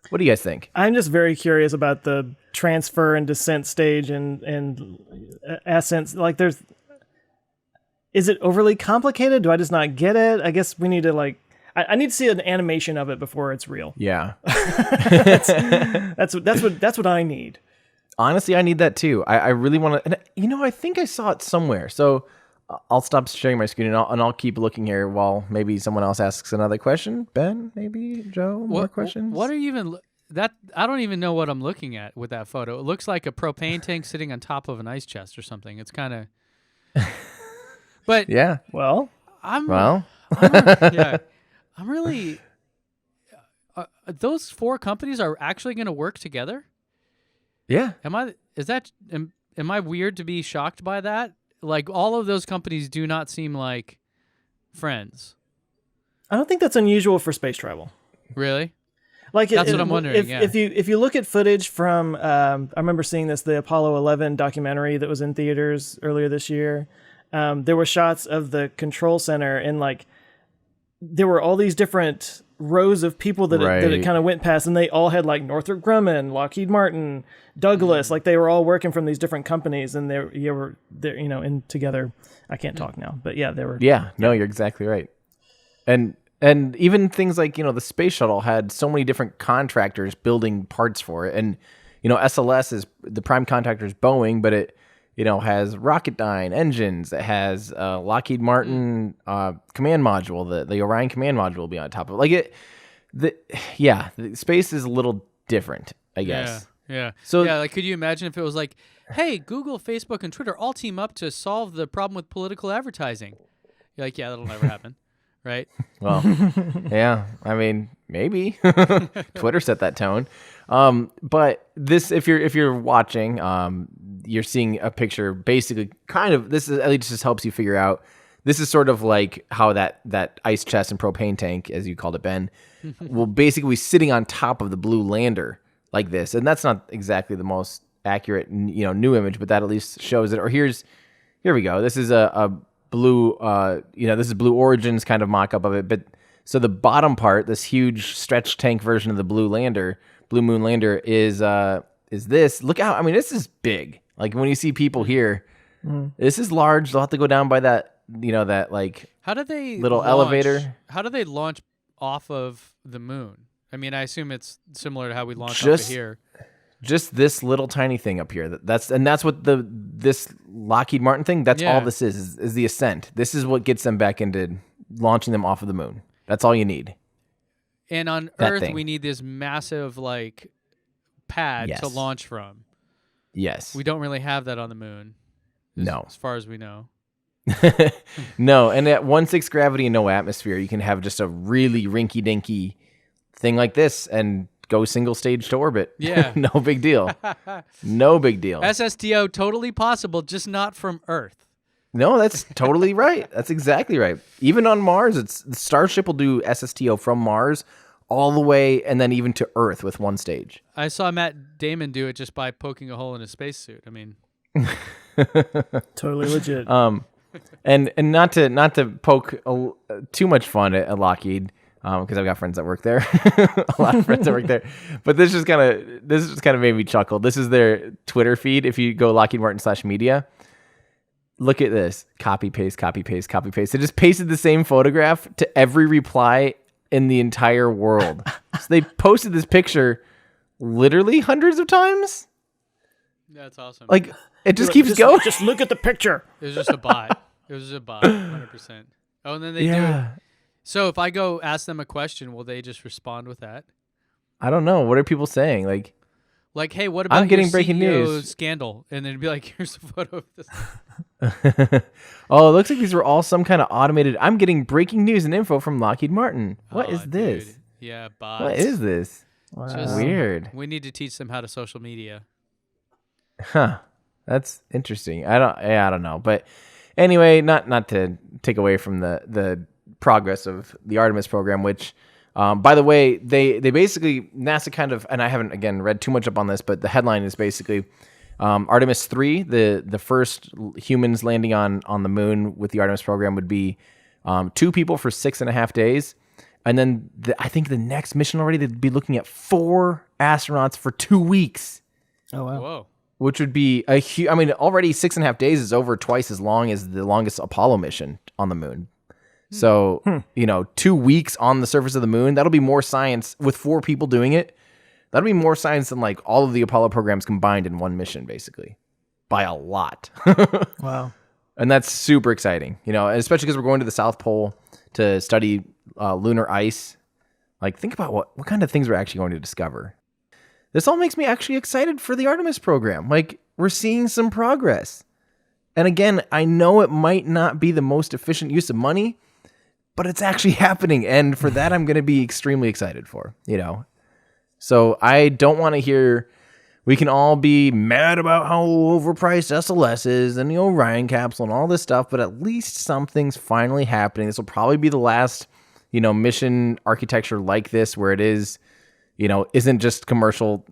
What do you guys think? I'm just very curious about the transfer and descent stage and ascents. Like, is it overly complicated? Do I just not get it? I guess we need to I need to see an animation of it before it's real. Yeah. That's what I need. Honestly, I need that too. I really want to, and I think I saw it somewhere. So I'll stop sharing my screen and I'll keep looking here while maybe someone else asks another question. Ben, maybe Joe, more questions. What are you even that? I don't even know what I'm looking at with that photo. It looks like a propane tank sitting on top of an ice chest or something. It's kind of. But yeah. Well, I'm really. Those 4 companies are actually going to work together. Yeah. Am I weird to be shocked by that? Like, all of those companies do not seem like friends. I don't think that's unusual for space travel. Really? Like that's what I'm wondering. If you look at footage from, I remember seeing the Apollo 11 documentary that was in theaters earlier this year. There were shots of the control center, and like there were all these different rows of people that it kind of went past, and they all had like Northrop Grumman, Lockheed Martin, Douglas, like they were all working from these different companies, and they were in together. I can't talk now, but yeah, they were. Yeah, no, you're exactly right. And even things like, the space shuttle had so many different contractors building parts for it, and SLS is the prime contractor is Boeing, but it has Rocketdyne engines. It has Lockheed Martin command module. The Orion command module will be on top of it. The space is a little different, I guess. Yeah. So like, could you imagine if it was like, hey, Google, Facebook, and Twitter all team up to solve the problem with political advertising? You're like, yeah, that'll never happen, right? Well, yeah. I mean, maybe Twitter set that tone. But this, if you're watching, you're seeing a picture. Basically, kind of. This is at least just helps you figure out. This is sort of like how that ice chest and propane tank, as you called it, Ben, will basically be sitting on top of the blue lander like this. And that's not exactly the most accurate, new image, but that at least shows it. Or here we go. This is a blue, this is Blue Origin's kind of mock-up of it. But so the bottom part, this huge stretch tank version of the Blue Moon Lander is this. Look out! I mean, this is big. Like when you see people here, this is large. They'll have to go down by that, that like how do they elevator. How do they launch off of the moon? I mean, I assume it's similar to how we launch off of here. Just this little tiny thing up here. That's what this Lockheed Martin thing. That's all this is the ascent. This is what gets them back into launching them off of the moon. That's all you need. And on Earth, we need this massive like pad to launch from. Yes. We don't really have that on the moon. As far as we know. No, and at 1/6 gravity and no atmosphere, you can have just a really rinky-dinky thing like this and go single stage to orbit. Yeah. No big deal. No big deal. SSTO totally possible, just not from Earth. No, that's totally right. That's exactly right. Even on Mars, the Starship will do SSTO from Mars all the way and then even to Earth with one stage. I saw Matt Damon do it just by poking a hole in his spacesuit. I mean, totally legit. And not to poke too much fun at Lockheed, because I've got friends that work there, a lot of friends that work there. But this just kind of made me chuckle. This is their Twitter feed. If you go Lockheed Martin /media, look at this: copy paste, copy paste, copy paste. They just pasted the same photograph to every reply in the entire world. So they posted this picture literally hundreds of times. That's awesome. Like it just keeps going. Just look at the picture. It was just a bot. It was just a bot, 100%. Oh, and then they do it. So if I go ask them a question, will they just respond with that? I don't know. What are people saying? Like, hey, what about I'm getting your breaking CEO news scandal? And then it'd be like, here's a photo of this. Oh, it looks like these were all some kind of automated. I'm getting breaking news and info from Lockheed Martin. What is this? Dude. Yeah, bots. What is this? Wow. Weird. We need to teach them how to social media. Huh. That's interesting. I don't know. But anyway, not to take away from the progress of the Artemis program, which, by the way, they basically, NASA kind of, and I haven't, again, read too much up on this, but the headline is basically Artemis 3, the first humans landing on the moon with the Artemis program would be 2 people for 6.5 days. And then I think the next mission already, they'd be looking at 4 astronauts for 2 weeks. Oh, wow. Whoa. Which would be a huge, I mean, already 6.5 days is over twice as long as the longest Apollo mission on the moon. So, 2 weeks on the surface of the moon, that'll be more science with 4 people doing it. That'll be more science than like all of the Apollo programs combined in one mission, basically, by a lot. Wow. And that's super exciting, especially because we're going to the South Pole to study lunar ice. Like, think about what kind of things we're actually going to discover. This all makes me actually excited for the Artemis program. Like, we're seeing some progress. And again, I know it might not be the most efficient use of money, but it's actually happening. And for that, I'm going to be extremely excited for, So I don't want to hear, we can all be mad about how overpriced SLS is and the Orion capsule and all this stuff, but at least something's finally happening. This will probably be the last, mission architecture like this where it is, isn't just commercial,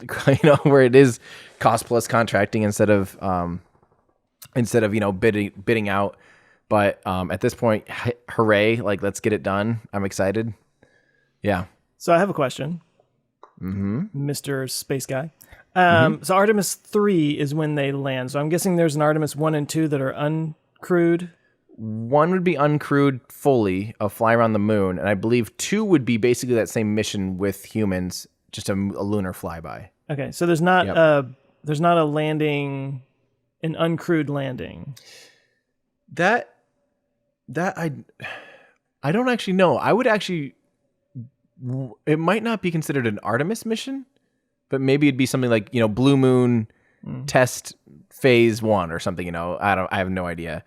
where it is cost plus contracting instead of bidding out. But at this point, hooray, like, let's get it done. I'm excited. Yeah. So I have a question, Mr. Space Guy. So Artemis 3 is when they land. So I'm guessing there's an Artemis 1 and 2 that are uncrewed. 1 would be uncrewed fully, a fly around the moon, and I believe 2 would be basically that same mission with humans, just a lunar flyby. Okay, so there's not a landing, an uncrewed landing. That I don't actually know. I would actually, it might not be considered an Artemis mission, but maybe it'd be something like, Blue Moon test phase 1 or something, I have no idea.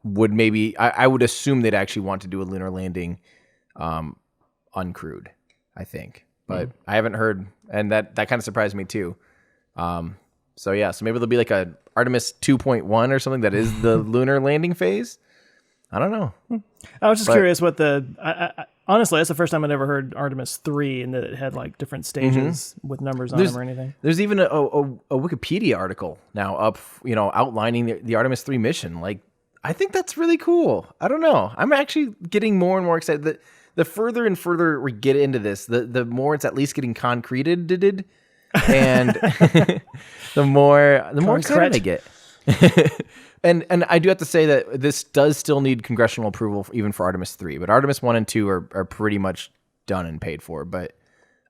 Would maybe, I would assume they'd actually want to do a lunar landing uncrewed, I think. But I haven't heard, and that kind of surprised me too. So maybe there'll be like a Artemis 2.1 or something that is the lunar landing phase. I don't know. I was just curious what honestly, that's the first time I'd ever heard Artemis 3 and that it had like different stages with numbers on them or anything. There's even a Wikipedia article now up, outlining the Artemis 3 mission. Like, I think that's really cool. I don't know. I'm actually getting more and more excited. The further and further we get into this, the more it's at least getting concreted, and the more excited I get. And I do have to say that this does still need congressional approval even for Artemis 3, but Artemis 1 and 2 are pretty much done and paid for. But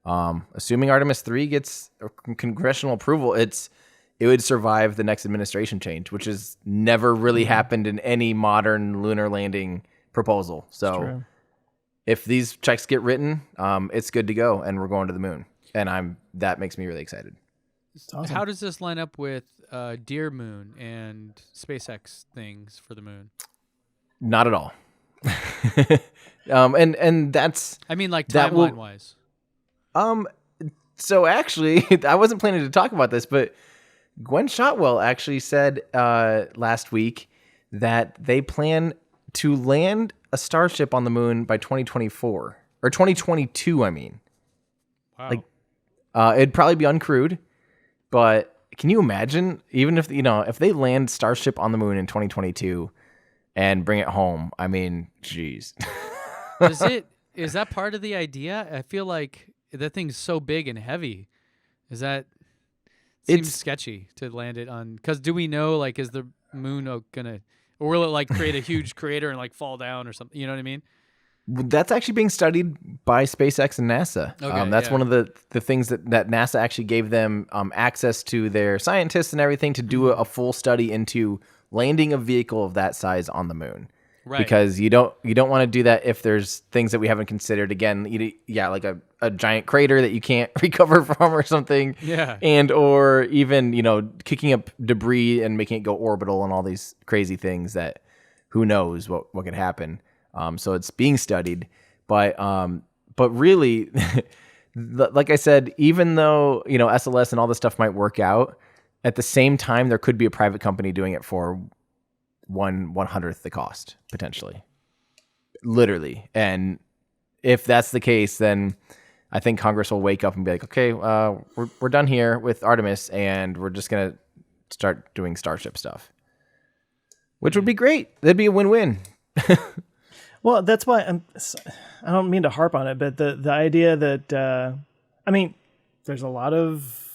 assuming Artemis 3 gets congressional approval, it would survive the next administration change, which has never really happened in any modern lunar landing proposal. So if these checks get written, it's good to go, and we're going to the moon. And that makes me really excited. Awesome. How does this line up with Dear Moon and SpaceX things for the moon? Not at all. And that's, I mean, like, timeline wise. So actually, I wasn't planning to talk about this, but Gwen Shotwell actually said last week that they plan to land a Starship on the moon by 2024 or 2022. I mean, wow. Like, it'd probably be uncrewed, but can you imagine even if they land Starship on the moon in 2022 and bring it home? I mean, geez. Is that part of the idea? I feel like that thing's so big and heavy. Seems sketchy to land it on, because do we know, like, is the moon gonna, or will it like create a huge crater and like fall down or something? You know what I mean? That's actually being studied by SpaceX and NASA. Okay, that's one of the things that NASA actually gave them access to their scientists and everything to do a full study into landing a vehicle of that size on the moon. Right. Because you don't want to do that if there's things that we haven't considered. Again, like a giant crater that you can't recover from or something. Yeah. And or even, kicking up debris and making it go orbital and all these crazy things that who knows what could happen. So it's being studied, but really, like I said, even though, SLS and all this stuff might work out, at the same time, there could be a private company doing it for 1/100th the cost, potentially, literally. And if that's the case, then I think Congress will wake up and be like, okay, we're done here with Artemis, and we're just going to start doing Starship stuff, which would be great. That'd be a win-win. Well, that's why I don't mean to harp on it, but the idea that, there's a lot of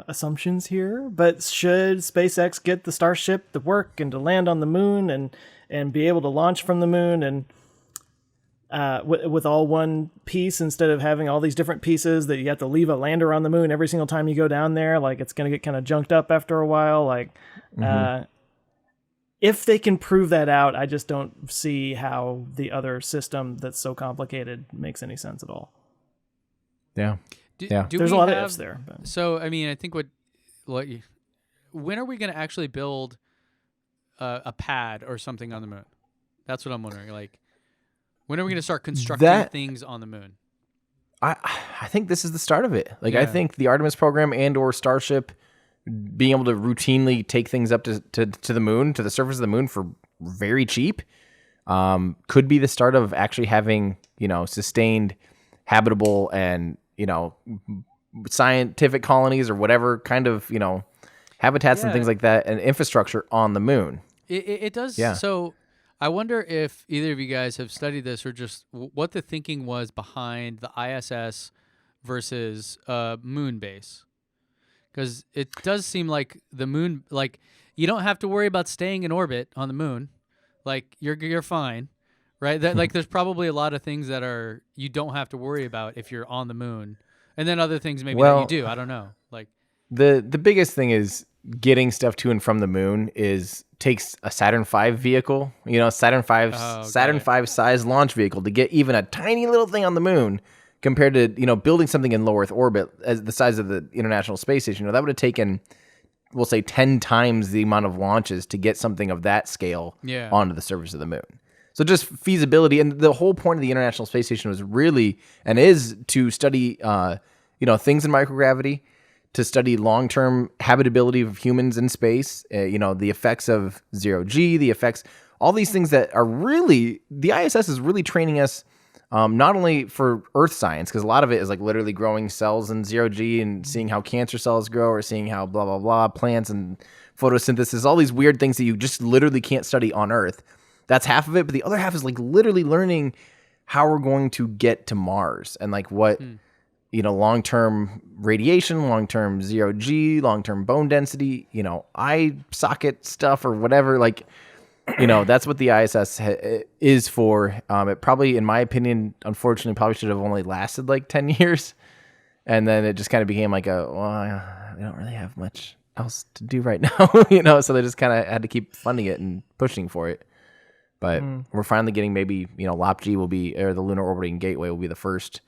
assumptions here, but should SpaceX get the Starship to work and to land on the moon and be able to launch from the moon and with all one piece instead of having all these different pieces that you have to leave a lander on the moon every single time you go down there, like it's going to get kind of junked up after a while, like if they can prove that out, I just don't see how the other system that's so complicated makes any sense at all. Yeah. Do There's we a lot of have- ifs there. But. So, I mean, I think when are we going to actually build a pad or something on the moon? That's what I'm wondering. Like, when are we going to start constructing things on the moon? I think this is the start of it. Like, Yeah. I think the Artemis program and or Starship being able to routinely take things up to the moon, to the surface of the moon for very cheap, could be the start of actually having, sustained habitable and, scientific colonies or whatever kind of, habitats and things like that and infrastructure on the moon. It does. Yeah. So I wonder if either of you guys have studied this or just what the thinking was behind the ISS versus moon base. Because it does seem like the moon, like you don't have to worry about staying in orbit on the moon. Like you're fine, right? That like there's probably a lot of things that you don't have to worry about if you're on the moon, and then other things maybe that you do. I don't know. Like the biggest thing is getting stuff to and from the moon takes a Saturn V vehicle, Saturn V size launch vehicle to get even a tiny little thing on the moon. Compared to, building something in low Earth orbit as the size of the International Space Station, that would have taken, we'll say, 10 times the amount of launches to get something of that scale onto the surface of the moon. So just feasibility, and the whole point of the International Space Station was really, and is, to study, things in microgravity, to study long-term habitability of humans in space, the effects of zero-G, the effects, all these things that are really, the ISS is really training us not only for Earth science, because a lot of it is like literally growing cells in zero-G and seeing how cancer cells grow or seeing how blah, blah, blah, plants and photosynthesis, all these weird things that you just literally can't study on Earth. That's half of it. But the other half is like literally learning how we're going to get to Mars and like what, long-term radiation, long-term zero-G, long-term bone density, eye socket stuff or whatever, like... that's what the ISS is for. It probably, in my opinion, unfortunately, probably should have only lasted like 10 years. And then it just kind of became like we don't really have much else to do right now, so they just kind of had to keep funding it and pushing for it. But we're finally getting maybe, LOP-G will be, or the Lunar Orbiting Gateway will be the first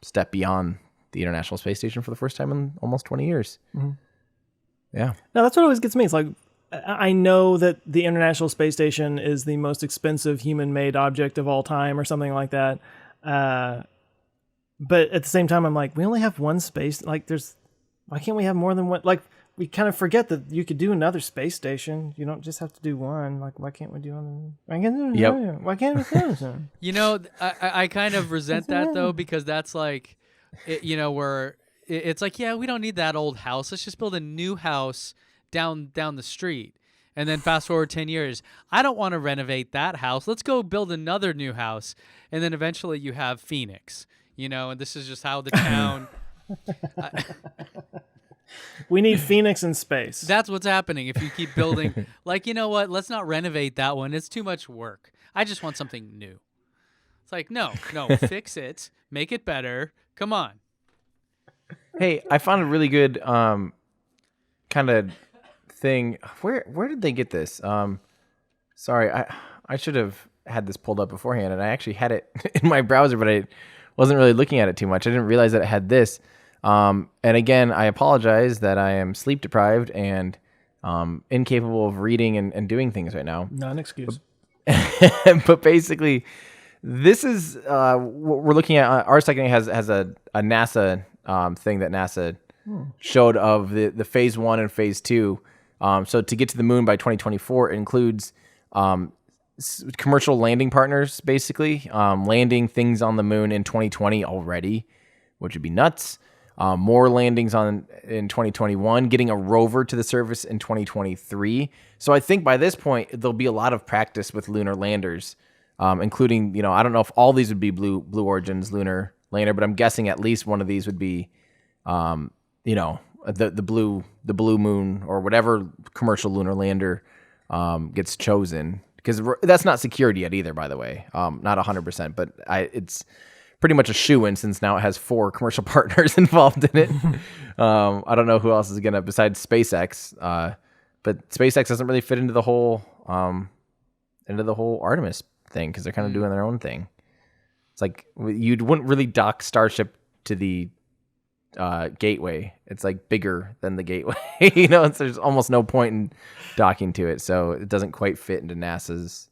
step beyond the International Space Station for the first time in almost 20 years. Mm-hmm. Yeah. No, that's what always gets me. It's like, I know that the International Space Station is the most expensive human-made object of all time or something like that. But at the same time, I'm like, we only have one space. Like, why can't we have more than one? Like, we kind of forget that you could do another space station. You don't just have to do one. Like, why can't we do one? Why can't we do one? I kind of resent that, though, because that's like, where it's like, yeah, we don't need that old house. Let's just build a new house down the street, and then fast forward 10 years, I don't want to renovate that house. Let's go build another new house, and then eventually you have Phoenix, and this is just how the town we need Phoenix in space. That's what's happening if you keep building. Like, you know what, let's not renovate that one, it's too much work. I just want something new. It's like, no, fix it, make it better, come on. Hey, I found a really good kind of thing. Where did they get this? Sorry, I should have had this pulled up beforehand, and I actually had it in my browser, but I wasn't really looking at it too much. I didn't realize that it had this. And again, I apologize that I am sleep deprived and incapable of reading and doing things right now. Not an excuse. But basically, this is what we're looking at. Our second has a NASA thing that NASA showed of the phase 1 and phase 2. So to get to the moon by 2024, it includes commercial landing partners, basically landing things on the moon in 2020 already, which would be nuts. More landings in 2021, getting a rover to the surface in 2023. So I think by this point, there'll be a lot of practice with lunar landers, including, I don't know if all these would be Blue Origin's lunar lander, but I'm guessing at least one of these would be, the blue moon or whatever commercial lunar lander gets chosen, because that's not secured yet either, by the way. Not 100%, but it's pretty much a shoo-in since now it has 4 commercial partners involved in it. I don't know who else is gonna, besides SpaceX, but SpaceX doesn't really fit into the whole Artemis thing because they're kind of doing their own thing. It's like you wouldn't really dock Starship to the gateway. It's like bigger than the gateway. There's almost no point in docking to it, so it doesn't quite fit into NASA's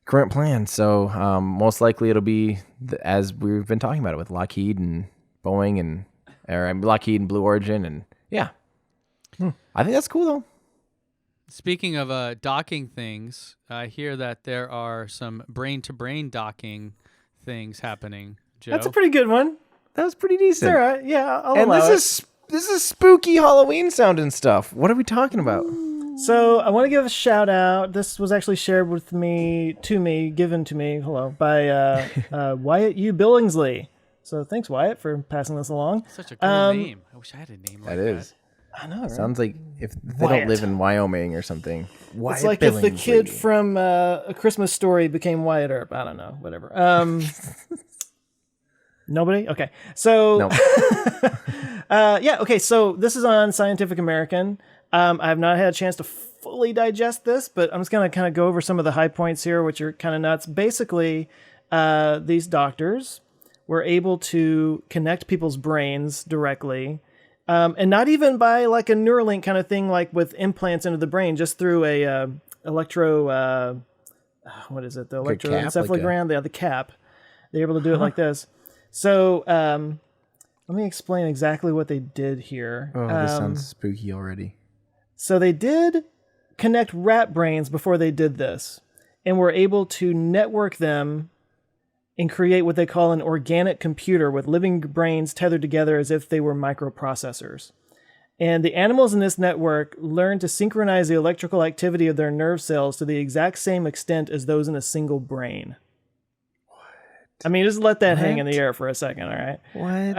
current plan. So most likely it'll be as we've been talking about it with Lockheed and Boeing Lockheed and Blue Origin, and yeah. I think that's cool though. Speaking of docking things, I hear that there are some brain-to-brain docking things happening. Joe, That's a pretty good one. That was pretty decent. It's all right. Yeah, I'll And allow this is spooky Halloween sounding stuff. What are we talking about? So I want to give a shout out. This was actually shared given to me, by Wyatt U. Billingsley. So thanks, Wyatt, for passing this along. such a cool name. I wish I had a name like that. That is. I know, right? Sounds like if they Wyatt. don't live in Wyoming or something. It's like if the kid from A Christmas Story became Wyatt Earp. I don't know. Whatever. Nobody? Okay. So, Nope. okay. So this is on Scientific American. I have not had a chance to fully digest this, but I'm just going to kind of go over some of the high points here, which are kind of nuts. Basically, these doctors were able to connect people's brains directly. And not even by like a Neuralink kind of thing, like with implants into the brain, just through a what is it? The electroencephalogram, the cap. They're able to do it like this. So let me explain exactly what they did here. Oh, this sounds spooky already. So they did connect rat brains before they did this, and were able to network them and create what they call an organic computer with living brains tethered together as if they were microprocessors. And the animals in this network learned to synchronize the electrical activity of their nerve cells to the exact same extent as those in a single brain. What? I mean, just let that hang in the air for a second, all right? What?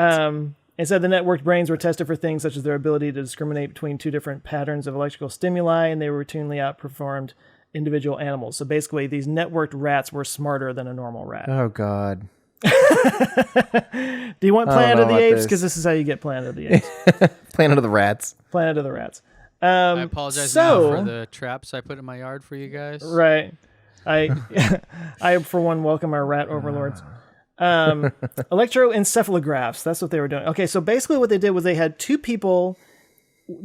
It said the networked brains were tested for things such as their ability to discriminate between two different patterns of electrical stimuli, and they routinely outperformed individual animals. So basically, these networked rats were smarter than a normal rat. Oh, God. Do you want Planet of the Apes? Because this is how you get Planet of the Apes. Planet of the Rats. Planet of the Rats. I apologize now for the traps I put in my yard for you guys. Right. I for one, welcome our rat overlords. Electroencephalographs. That's what they were doing. Okay, so basically what they did was they had two people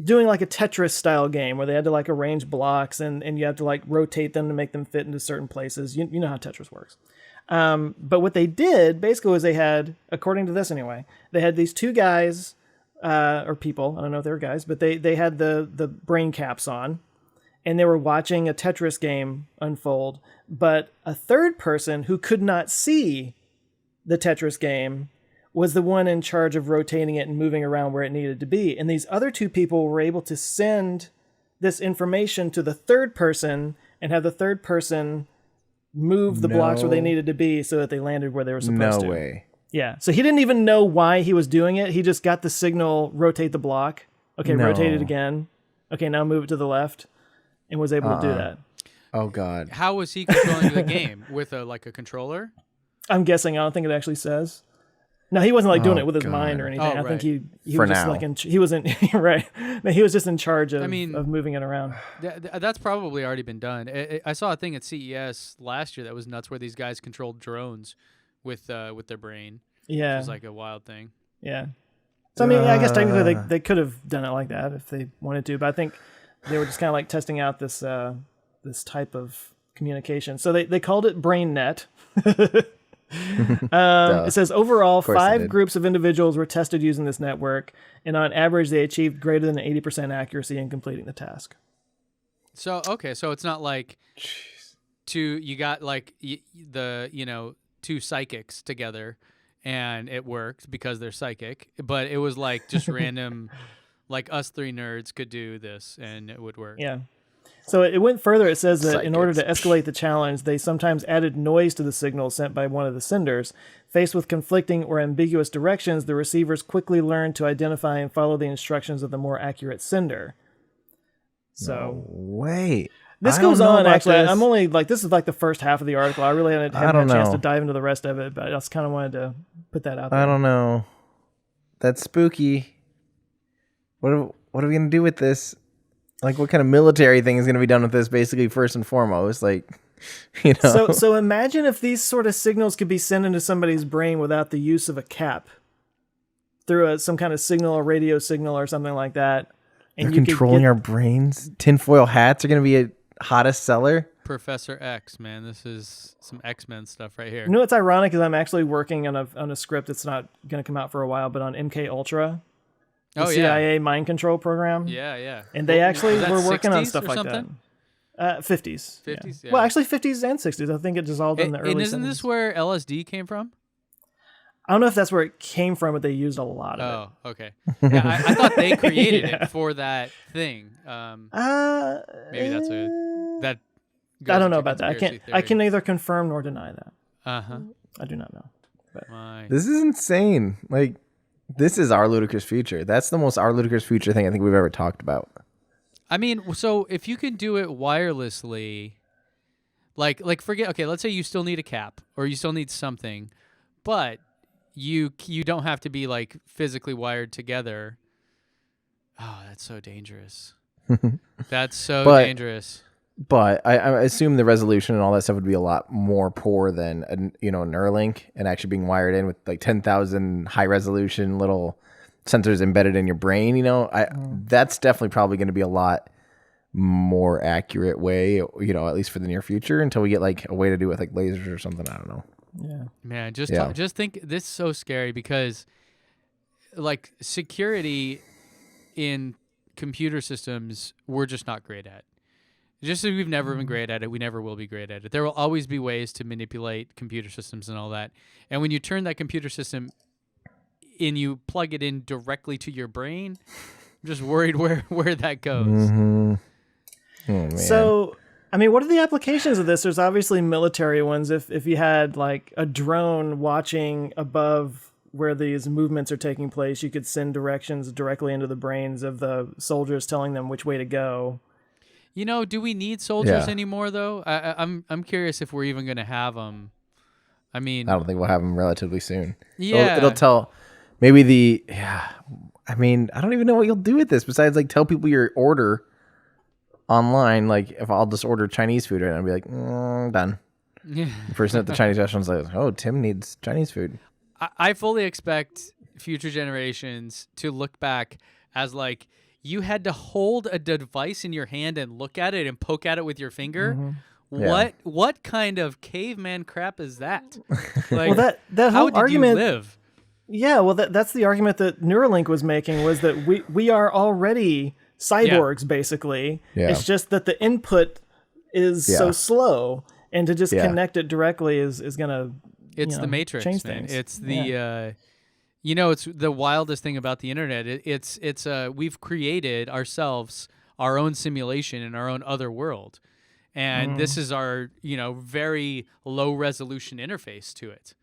doing like a Tetris style game where they had to like arrange blocks and you have to like rotate them to make them fit into certain places. You know how Tetris works. But what they did basically was they had, according to this anyway, they had these two guys or people, I don't know if they were guys, but they had the brain caps on and they were watching a Tetris game unfold. But a third person who could not see the Tetris game was the one in charge of rotating it and moving around where it needed to be. And these other two people were able to send this information to the third person and have the third person move the blocks where they needed to be so that they landed where they were supposed to. No way. Yeah. So he didn't even know why he was doing it. He just got the signal, rotate the block. Okay, rotate it again. Okay, now move it to the left, and was able to do that. Oh, God. How was he controlling the game? With a controller? I'm guessing. I don't think it actually says. No, he wasn't like doing it with his mind or anything. Oh, I think he For was just now. like he wasn't right. No, he was just in charge of of moving it around. That's probably already been done. I saw a thing at CES last year that was nuts, where these guys controlled drones with their brain. Yeah, Which was like a wild thing. Yeah. So I mean, I guess technically they could have done it like that if they wanted to, but I think they were just kind of like testing out this this type of communication. So they called it BrainNet. It says overall 5 groups of individuals were tested using this network, and on average they achieved greater than 80% accuracy in completing the task. So so it's not like you got like two psychics together and it worked because they're psychic, but it was like just random, like us 3 nerds could do this and it would work. Yeah. So it went further. It says that in order to escalate the challenge, they sometimes added noise to the signal sent by one of the senders. Faced with conflicting or ambiguous directions, the receivers quickly learned to identify and follow the instructions of the more accurate sender. So wait, this goes on. Actually, I'm only like this is like the first half of the article. I really haven't had a chance to dive into the rest of it, but I just kind of wanted to put that out there. I don't know. That's spooky. What are we gonna do with this? Like, what kind of military thing is going to be done with this? Basically, first and foremost, like, you know. So imagine if these sort of signals could be sent into somebody's brain without the use of a cap, through some kind of signal, a radio signal, or something like that. And They're controlling our brains. Tinfoil hats are going to be a hottest seller. Professor X, man, this is some X-Men stuff right here. You know what's ironic is I'm actually working on a script that's not going to come out for a while, but on MK Ultra, the CIA mind control program. Yeah. And they actually that were working on 60s stuff or like something? that. 50s. 50s, yeah. Well, actually 50s and 60s. I think it dissolved in the early And isn't 70s. this where LSD came from? I don't know if that's where it came from, but they used a lot of it. Oh, okay. Yeah, I thought they created it for that thing. Maybe that's that. I don't know about that. I can neither confirm nor deny that. Uh-huh. I do not know. But. This is insane. Like, this is our ludicrous future. That's the most our ludicrous future thing I think we've ever talked about. I mean, so if you can do it wirelessly, like forget. Okay, let's say you still need a cap or you still need something, but you don't have to be like physically wired together. Oh, that's so dangerous. That's so dangerous. But I assume the resolution and all that stuff would be a lot more poor than an Neuralink and actually being wired in with like 10,000 high resolution little sensors embedded in your brain. That's definitely probably going to be a lot more accurate way, at least for the near future, until we get like a way to do it with like lasers or something. I don't know. Yeah, man, just think, this is so scary because like security in computer systems, we're just not great at. Just as we've never been great at it, we never will be great at it. There will always be ways to manipulate computer systems and all that. And when you turn that computer system and you plug it in directly to your brain, I'm just worried where that goes. Mm-hmm. Oh, man. So, I mean, what are the applications of this? There's obviously military ones. If you had like a drone watching above where these movements are taking place, you could send directions directly into the brains of the soldiers, telling them which way to go. Do we need soldiers anymore, though? I'm curious if we're even going to have them. I mean, I don't think we'll have them relatively soon. Yeah. It'll tell maybe I mean, I don't even know what you'll do with this besides like tell people your order online. Like if I'll just order Chinese food and I'll be like, done. Yeah. The person at the Chinese restaurant's like, oh, Tim needs Chinese food. I fully expect future generations to look back as like, you had to hold a device in your hand and look at it and poke at it with your finger. Mm-hmm. Yeah. What kind of caveman crap is that? Well, Like, that how whole did argument. you live? Yeah, well, that's the argument that Neuralink was making, was that we are already cyborgs, basically. Yeah. It's just that the input is so slow, and to just connect it directly is gonna. It's the Matrix, change man. things. It's the. It's the wildest thing about the internet. It's we've created ourselves our own simulation in our own other world, and this is our very low resolution interface to it,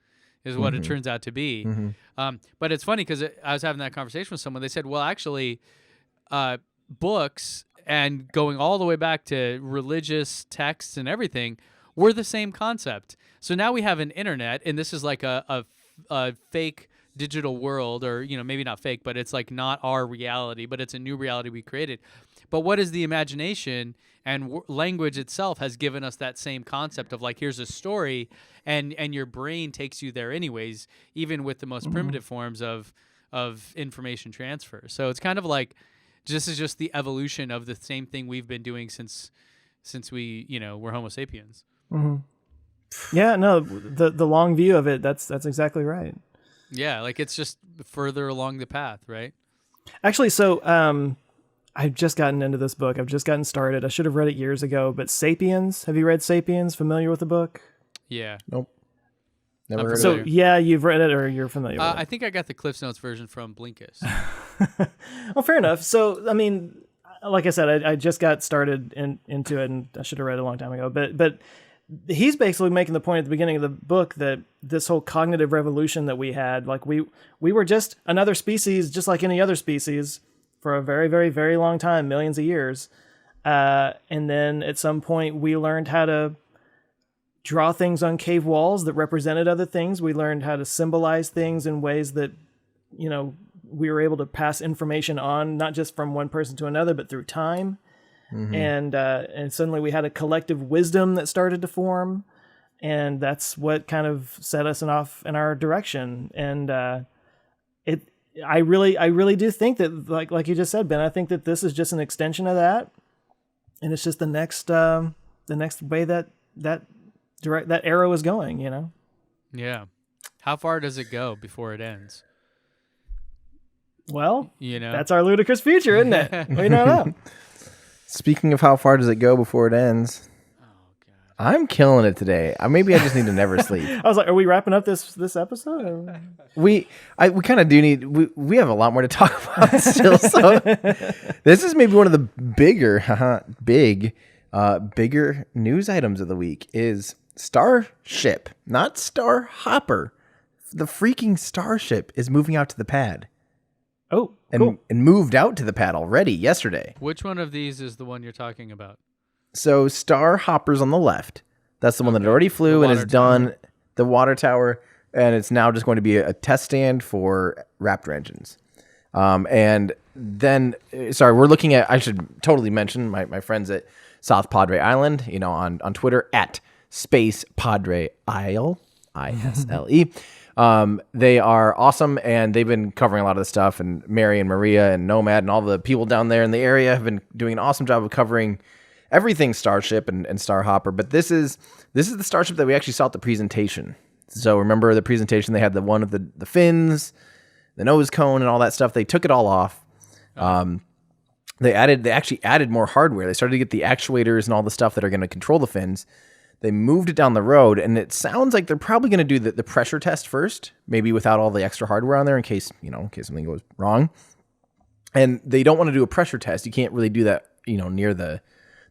is what it turns out to be. But it's funny because I was having that conversation with someone. They said, well, actually, books and going all the way back to religious texts and everything were the same concept. So now we have an internet, and this is like a fake digital world, or maybe not fake, but it's like not our reality, but it's a new reality we created. But what is the imagination? And language itself has given us that same concept of like, here's a story, and your brain takes you there anyways, even with the most primitive forms of information transfer. So it's kind of like, this is just the evolution of the same thing we've been doing since we we're Homo sapiens. Yeah, no, the long view of it, that's exactly right. Yeah, like it's just further along the path, right? Actually, so I've just gotten into this book. I've just gotten started. I should have read it years ago, but Sapiens. Have you read Sapiens? Familiar with the book? Yeah. Nope. Never heard So of it. yeah, you've read it or you're familiar with it. I think I got the Cliff's Notes version from Blinkist. Well, fair enough. So, I mean, like I said, I just got started into it, and I should have read it a long time ago. But he's basically making the point at the beginning of the book that this whole cognitive revolution that we had, like we were just another species, just like any other species, for a very, very, very long time, millions of years. And then at some point we learned how to draw things on cave walls that represented other things. We learned how to symbolize things in ways that, we were able to pass information on, not just from one person to another, but through time. and suddenly we had a collective wisdom that started to form, and that's what kind of set us off in our direction. And I really do think that, like you just said, Ben, I think that this is just an extension of that, and it's just the next way that arrow is going, you know? Yeah. How far does it go before it ends? Well, You know, that's our ludicrous future, isn't it? We don't know. Speaking of how far does it go before it ends, I'm killing it today. Maybe I just need to never sleep. I was like, are we wrapping up this episode? Or? We kind of do need. We have a lot more to talk about still. So this is maybe one of the bigger news items of the week is Starship, not Star Hopper. The freaking Starship is moving out to the pad. Oh, and cool. and moved out to the pad already yesterday. which one of these is the one you're talking about? So Star Hopper's on the left. That's the one that already flew The and is water done. The water tower, and it's now just going to be a test stand for Raptor engines. And then, we're looking at. I should totally mention my friends at South Padre Island. You know, on Twitter at Space Padre Isle, ISLE. They are awesome, and they've been covering a lot of the stuff. And Mary and Maria and Nomad and all the people down there in the area have been doing an awesome job of covering everything Starship and Star Hopper. But this is the Starship that we actually saw at the presentation. So remember the presentation, they had the one of the fins, the nose cone, and all that stuff. They took it all off. They actually added more hardware. They started to get the actuators and all the stuff that are going to control the fins. They moved it down the road, and it sounds like they're probably going to do the pressure test first, maybe without all the extra hardware on there in case something goes wrong. And they don't want to do a pressure test. You can't really do that, near the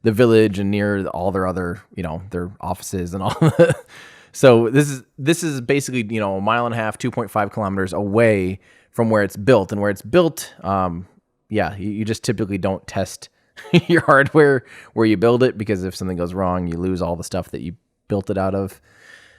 village and near all their other, their offices and all. So this is basically, a 1.5 miles, 2.5 kilometers away from where it's built. And where it's built, you just typically don't test your hardware where you build it, because if something goes wrong, you lose all the stuff that you built it out of.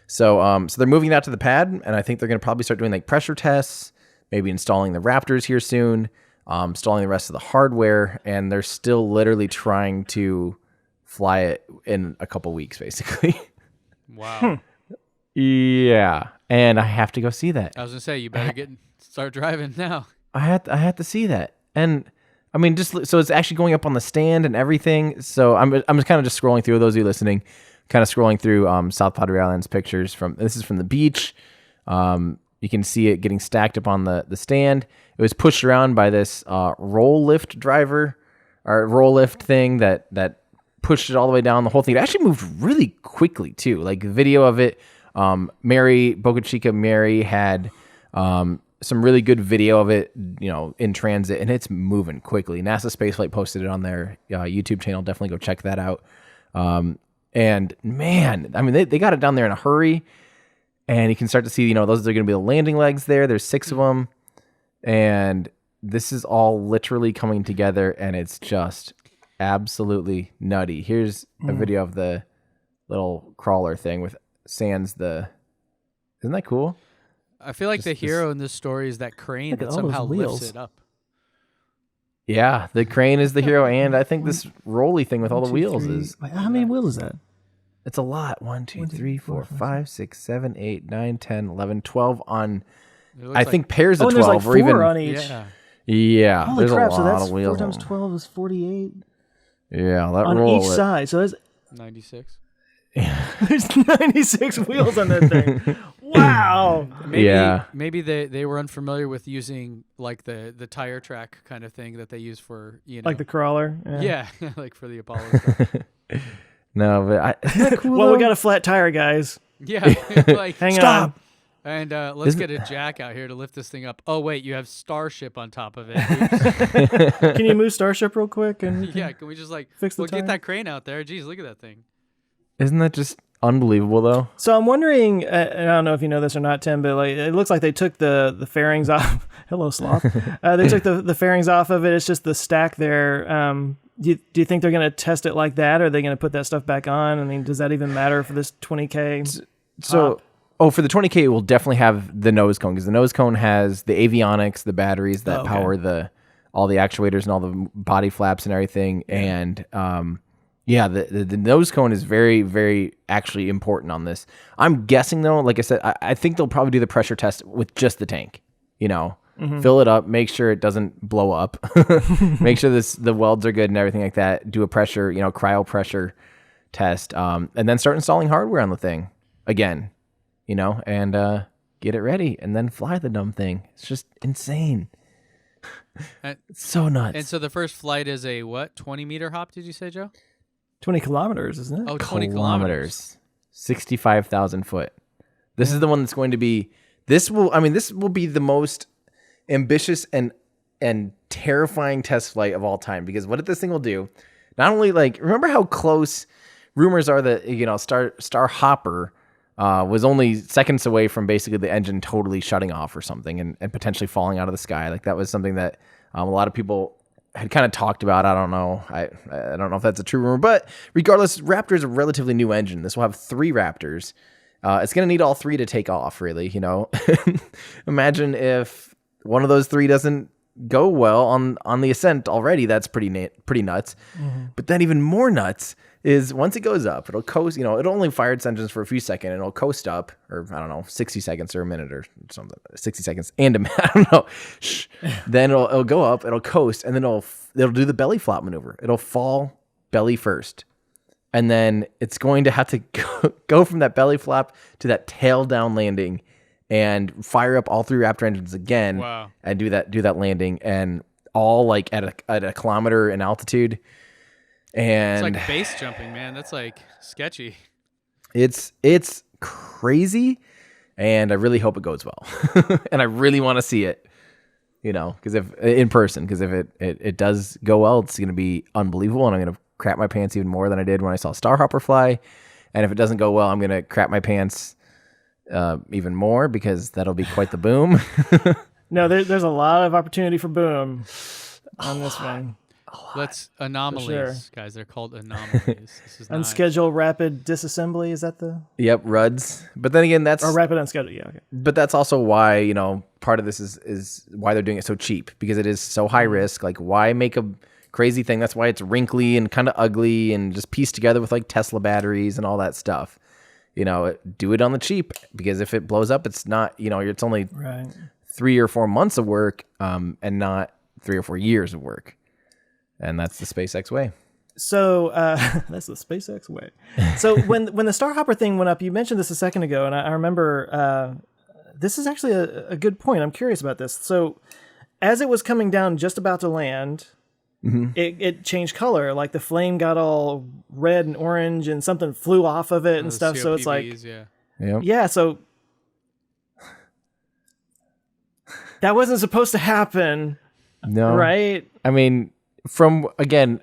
So they're moving it out to the pad, and I think they're going to probably start doing like pressure tests, maybe installing the Raptors here soon, installing the rest of the hardware, and they're still literally trying to fly it in a couple weeks, basically. Wow. Yeah, and I have to go see that. I was gonna say you better start driving now. I had to see that, and I mean, just so it's actually going up on the stand and everything. So I'm kind of just scrolling through, those of you listening, kind of scrolling through South Padre Island's pictures this is from the beach. You can see it getting stacked up on the stand. It was pushed around by this roll lift driver or roll lift thing that pushed it all the way down. The whole thing. It actually moved really quickly too. Like the video of it, Boca Chica Mary had some really good video of it, in transit, and it's moving quickly. NASA Spaceflight posted it on their YouTube channel. Definitely go check that out. And man, I mean, they got it down there in a hurry, and you can start to see, those are going to be the landing legs there. There's 6 of them, and this is all literally coming together, and it's just absolutely nutty. Here's a video of the little crawler thing with Isn't that cool? I feel like the hero in this story is that crane that somehow lifts it up. Yeah, the crane is the hero, and I think this rolly thing with all the wheels is... How many wheels is that? It's a lot. 1, 2, 3, 4, 5, 6, 7, 8, 9, 10, 11, 12 on... I think pairs of 12 there's like or even... 4 on each. Yeah, Holy there's crap, a so lot that's of wheels. 4 times 12 is 48 Yeah, that on roll... each side. So that's 96. there's 96 wheels on that thing. Wow. Maybe they were unfamiliar with using like the tire track kind of thing that they use for, like the crawler. Yeah, like for the Apollo stuff. No, but isn't that cool? Well, though? we got a flat tire, guys. Yeah, like Hang Stop. on. And let's get a jack out here to lift this thing up. Oh wait, you have Starship on top of it. Oops. Can you move Starship real quick? And Yeah, can we just fix the tire? get that crane out there? Jeez, look at that thing. Isn't that just unbelievable, though? So I'm wondering, and I don't know if you know this or not, Tim, but it looks like they took the fairings off. Hello, sloth. They took the fairings off of it. It's just the stack there. Do you think they're going to test it like that, or are they going to put that stuff back on? I mean, does that even matter for this 20K? So, for the 20K, it will definitely have the nose cone, because the nose cone has the avionics, the batteries that power the all the actuators and all the body flaps and everything. And the nose cone is very, very actually important on this. I'm guessing though, like I said, I think they'll probably do the pressure test with just the tank, fill it up, make sure it doesn't blow up, make sure the welds are good and everything like that. Do a pressure, cryo pressure test, and then start installing hardware on the thing again, and get it ready and then fly the dumb thing. It's just insane. It's so nuts. And so the first flight is a 20-meter hop, did you say, Joe? 20 kilometers, isn't it? Oh, 20 kilometers. 65,000 foot. This is the one that's going to be, this will be the most ambitious and terrifying test flight of all time, because what this thing will do, not only remember how close rumors are that, Star Hopper was only seconds away from basically the engine totally shutting off or something and potentially falling out of the sky. Like that was something that a lot of people had kind of talked about. I don't know. I don't know if that's a true rumor, but regardless, Raptor is a relatively new engine. This will have 3 Raptors. It's going to need all 3 to take off, really. Imagine if one of those 3 doesn't go well on the ascent already. That's pretty nuts. Mm-hmm. But then even more nuts is once it goes up, it'll coast, it'll only fire its engines for a few seconds and it'll coast up, or I don't know, 60 seconds or a minute or something, 60 seconds and a minute, I don't know. Then it'll go up, it'll coast, and then it'll do the belly flop maneuver. It'll fall belly first. And then it's going to have to go from that belly flop to that tail down landing and fire up all 3 Raptor engines again. Wow. And do that landing, and all at a kilometer in altitude. And it's like base jumping, man. That's sketchy. It's crazy, and I really hope it goes well. And I really want to see it, because if it does go well, it's going to be unbelievable, and I'm going to crap my pants even more than I did when I saw Starhopper fly. And if it doesn't go well, I'm going to crap my pants even more, because that'll be quite the boom. No, there's a lot of opportunity for boom on this one. That's anomalies, sure. Guys. They're called anomalies. This is unscheduled rapid disassembly. Is that the? Yep, RUDs. But then again, that's or rapid unscheduled. Yeah. Okay. But that's also why part of this is why they're doing it so cheap, because it is so high risk. Like, why make a crazy thing? That's why it's wrinkly and kind of ugly and just pieced together with Tesla batteries and all that stuff. Do it on the cheap, because if it blows up, it's not. It's only 3 or 4 months of work, and not 3 or 4 years of work. And that's the SpaceX way. So that's the SpaceX way. So when the Starhopper thing went up, you mentioned this a second ago, and I remember this is actually a good point. I'm curious about this. So as it was coming down, just about to land, mm-hmm. it changed color. Like the flame got all red and orange, and something flew off of it and stuff. So it's yeah. So that wasn't supposed to happen. No. Right? I mean,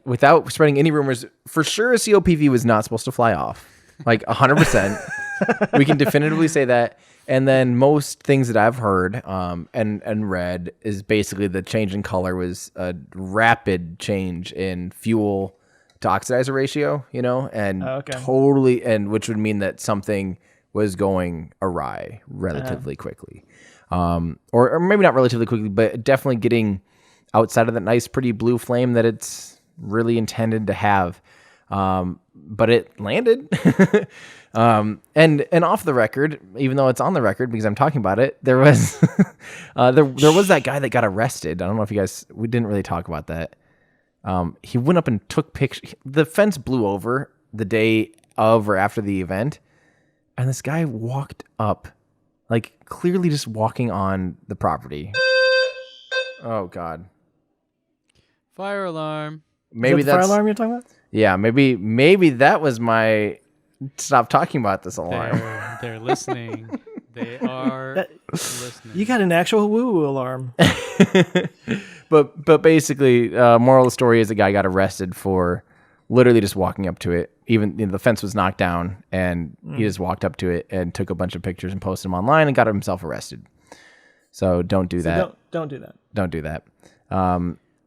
without spreading any rumors, for sure a COPV was not supposed to fly off. 100%. We can definitively say that. And then most things that I've heard and read is basically the change in color was a rapid change in fuel to oxidizer ratio, and totally, and which would mean that something was going awry relatively quickly. Or maybe not relatively quickly, but definitely getting outside of that nice, pretty blue flame that it's really intended to have. But it landed. And off the record, even though it's on the record because I'm talking about it, there was there was that guy that got arrested. I don't know if we didn't really talk about that. He went up and took pictures. The fence blew over the day of or after the event, and this guy walked up, clearly just walking on the property. Oh God. Fire alarm. Maybe that's the fire alarm you're talking about? Yeah, maybe that was my stop talking about this alarm. They're listening. They are listening. You got an actual woo-woo alarm. But basically, moral of the story is the guy got arrested for literally just walking up to it. Even the fence was knocked down, and he just walked up to it and took a bunch of pictures and posted them online and got himself arrested. So don't do that. Don't do that. Don't do that.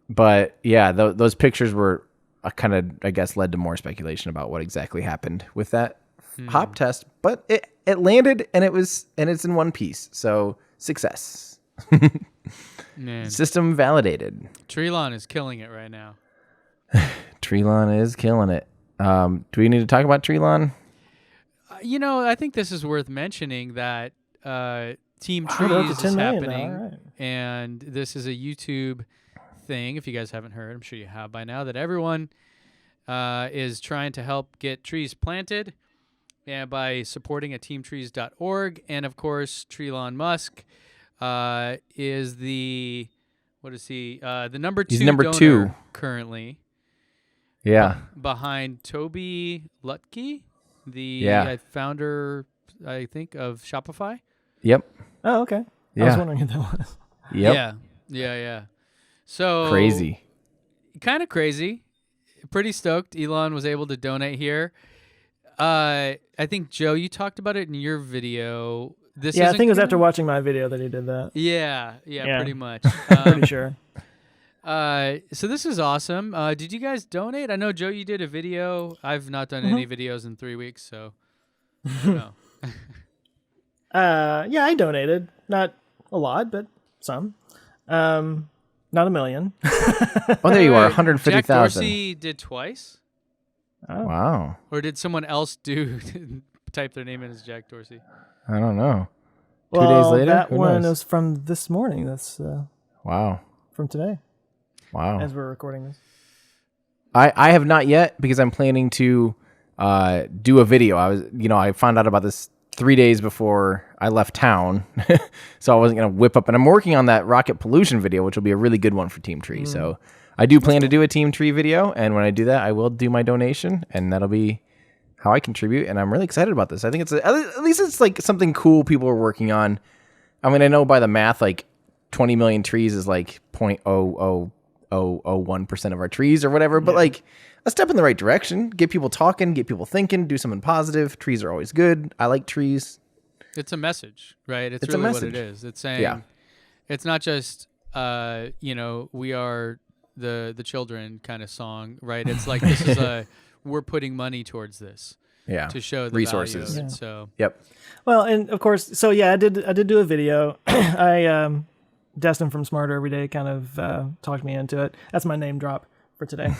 But yeah, those pictures were kind of, I guess, led to more speculation about what exactly happened with that hop test. But it landed, and it's in one piece. So success. Man, System validated. Treelon is killing it right now. Treelon is killing it. Do we need to talk about Treelon? I think this is worth mentioning that Team We're up to Trees 10 is million now, happening, all right. and this is a YouTube thing. If you guys haven't heard, I'm sure you have by now, that everyone is trying to help get trees planted, and by supporting at teamtrees.org. And of course, Treelon Musk is the the number 2 He's number donor 2 currently. Yeah. Behind Toby Lutke, the founder, I think, of Shopify. Yep. Oh, okay. Yeah. I was wondering who that was. Yep. Yeah. So Crazy. Kind of crazy. Pretty stoked Elon was able to donate here. I think, Joe, you talked about it in your video. I think it was included? after watching my video that he did that. Yeah, pretty much. Pretty sure. So this is awesome. Did you guys donate? I know, Joe, you did a video. I've not done any videos in 3 weeks, so I don't know. Yeah, I donated. Not a lot, but some. Not a million. Oh, there you are, Jack 150,000. Dorsey did twice? Oh. Wow. Or did someone else type their name in as Jack Dorsey? I don't know. 2 Well, days later? that Who one knows? is from this morning. That's Wow. from today, Wow. as we're recording this. I have not yet, because I'm planning to do a video. I found out about this 3 days before I left town, so I wasn't going to whip up. And I'm working on that rocket pollution video, which will be a really good one for Team Tree. So I do plan to do a Team Tree video, and when I do that, I will do my donation, and that'll be how I contribute. And I'm really excited about this. I think at least it's like something cool people are working on. I mean, I know by the math, like 20 million trees is like 0.00001% of our trees or whatever, but like a step in the right direction, get people talking, get people thinking, do something positive. Trees are always good. I like trees. It's a message, right? It's It's a really what message. it is. It's saying, it's not just, we are the children kind of song, right? It's like, this is we're putting money towards this to show the resources. value of it. So, Well, and of course, so yeah, I did do a video. Destin from Smarter Every Day kind of talked me into it. That's my name drop for today.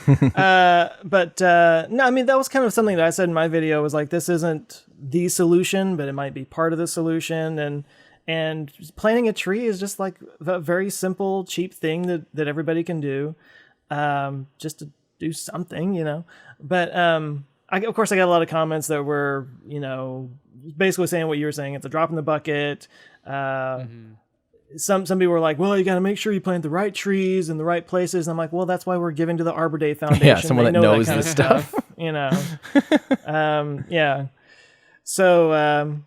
But no, I mean, that was kind of something that I said in my video, was like, this isn't the solution, but it might be part of the solution. And planting a tree is just like a very simple, cheap thing that everybody can do, just to do something, But of course, I got a lot of comments that were, basically saying what you were saying. It's a drop in the bucket. Some people were like, well, you got to make sure you plant the right trees in the right places. And I'm like, well, that's why we're giving to the Arbor Day Foundation. Yeah, someone They that know knows kind this of stuff. Yeah. So,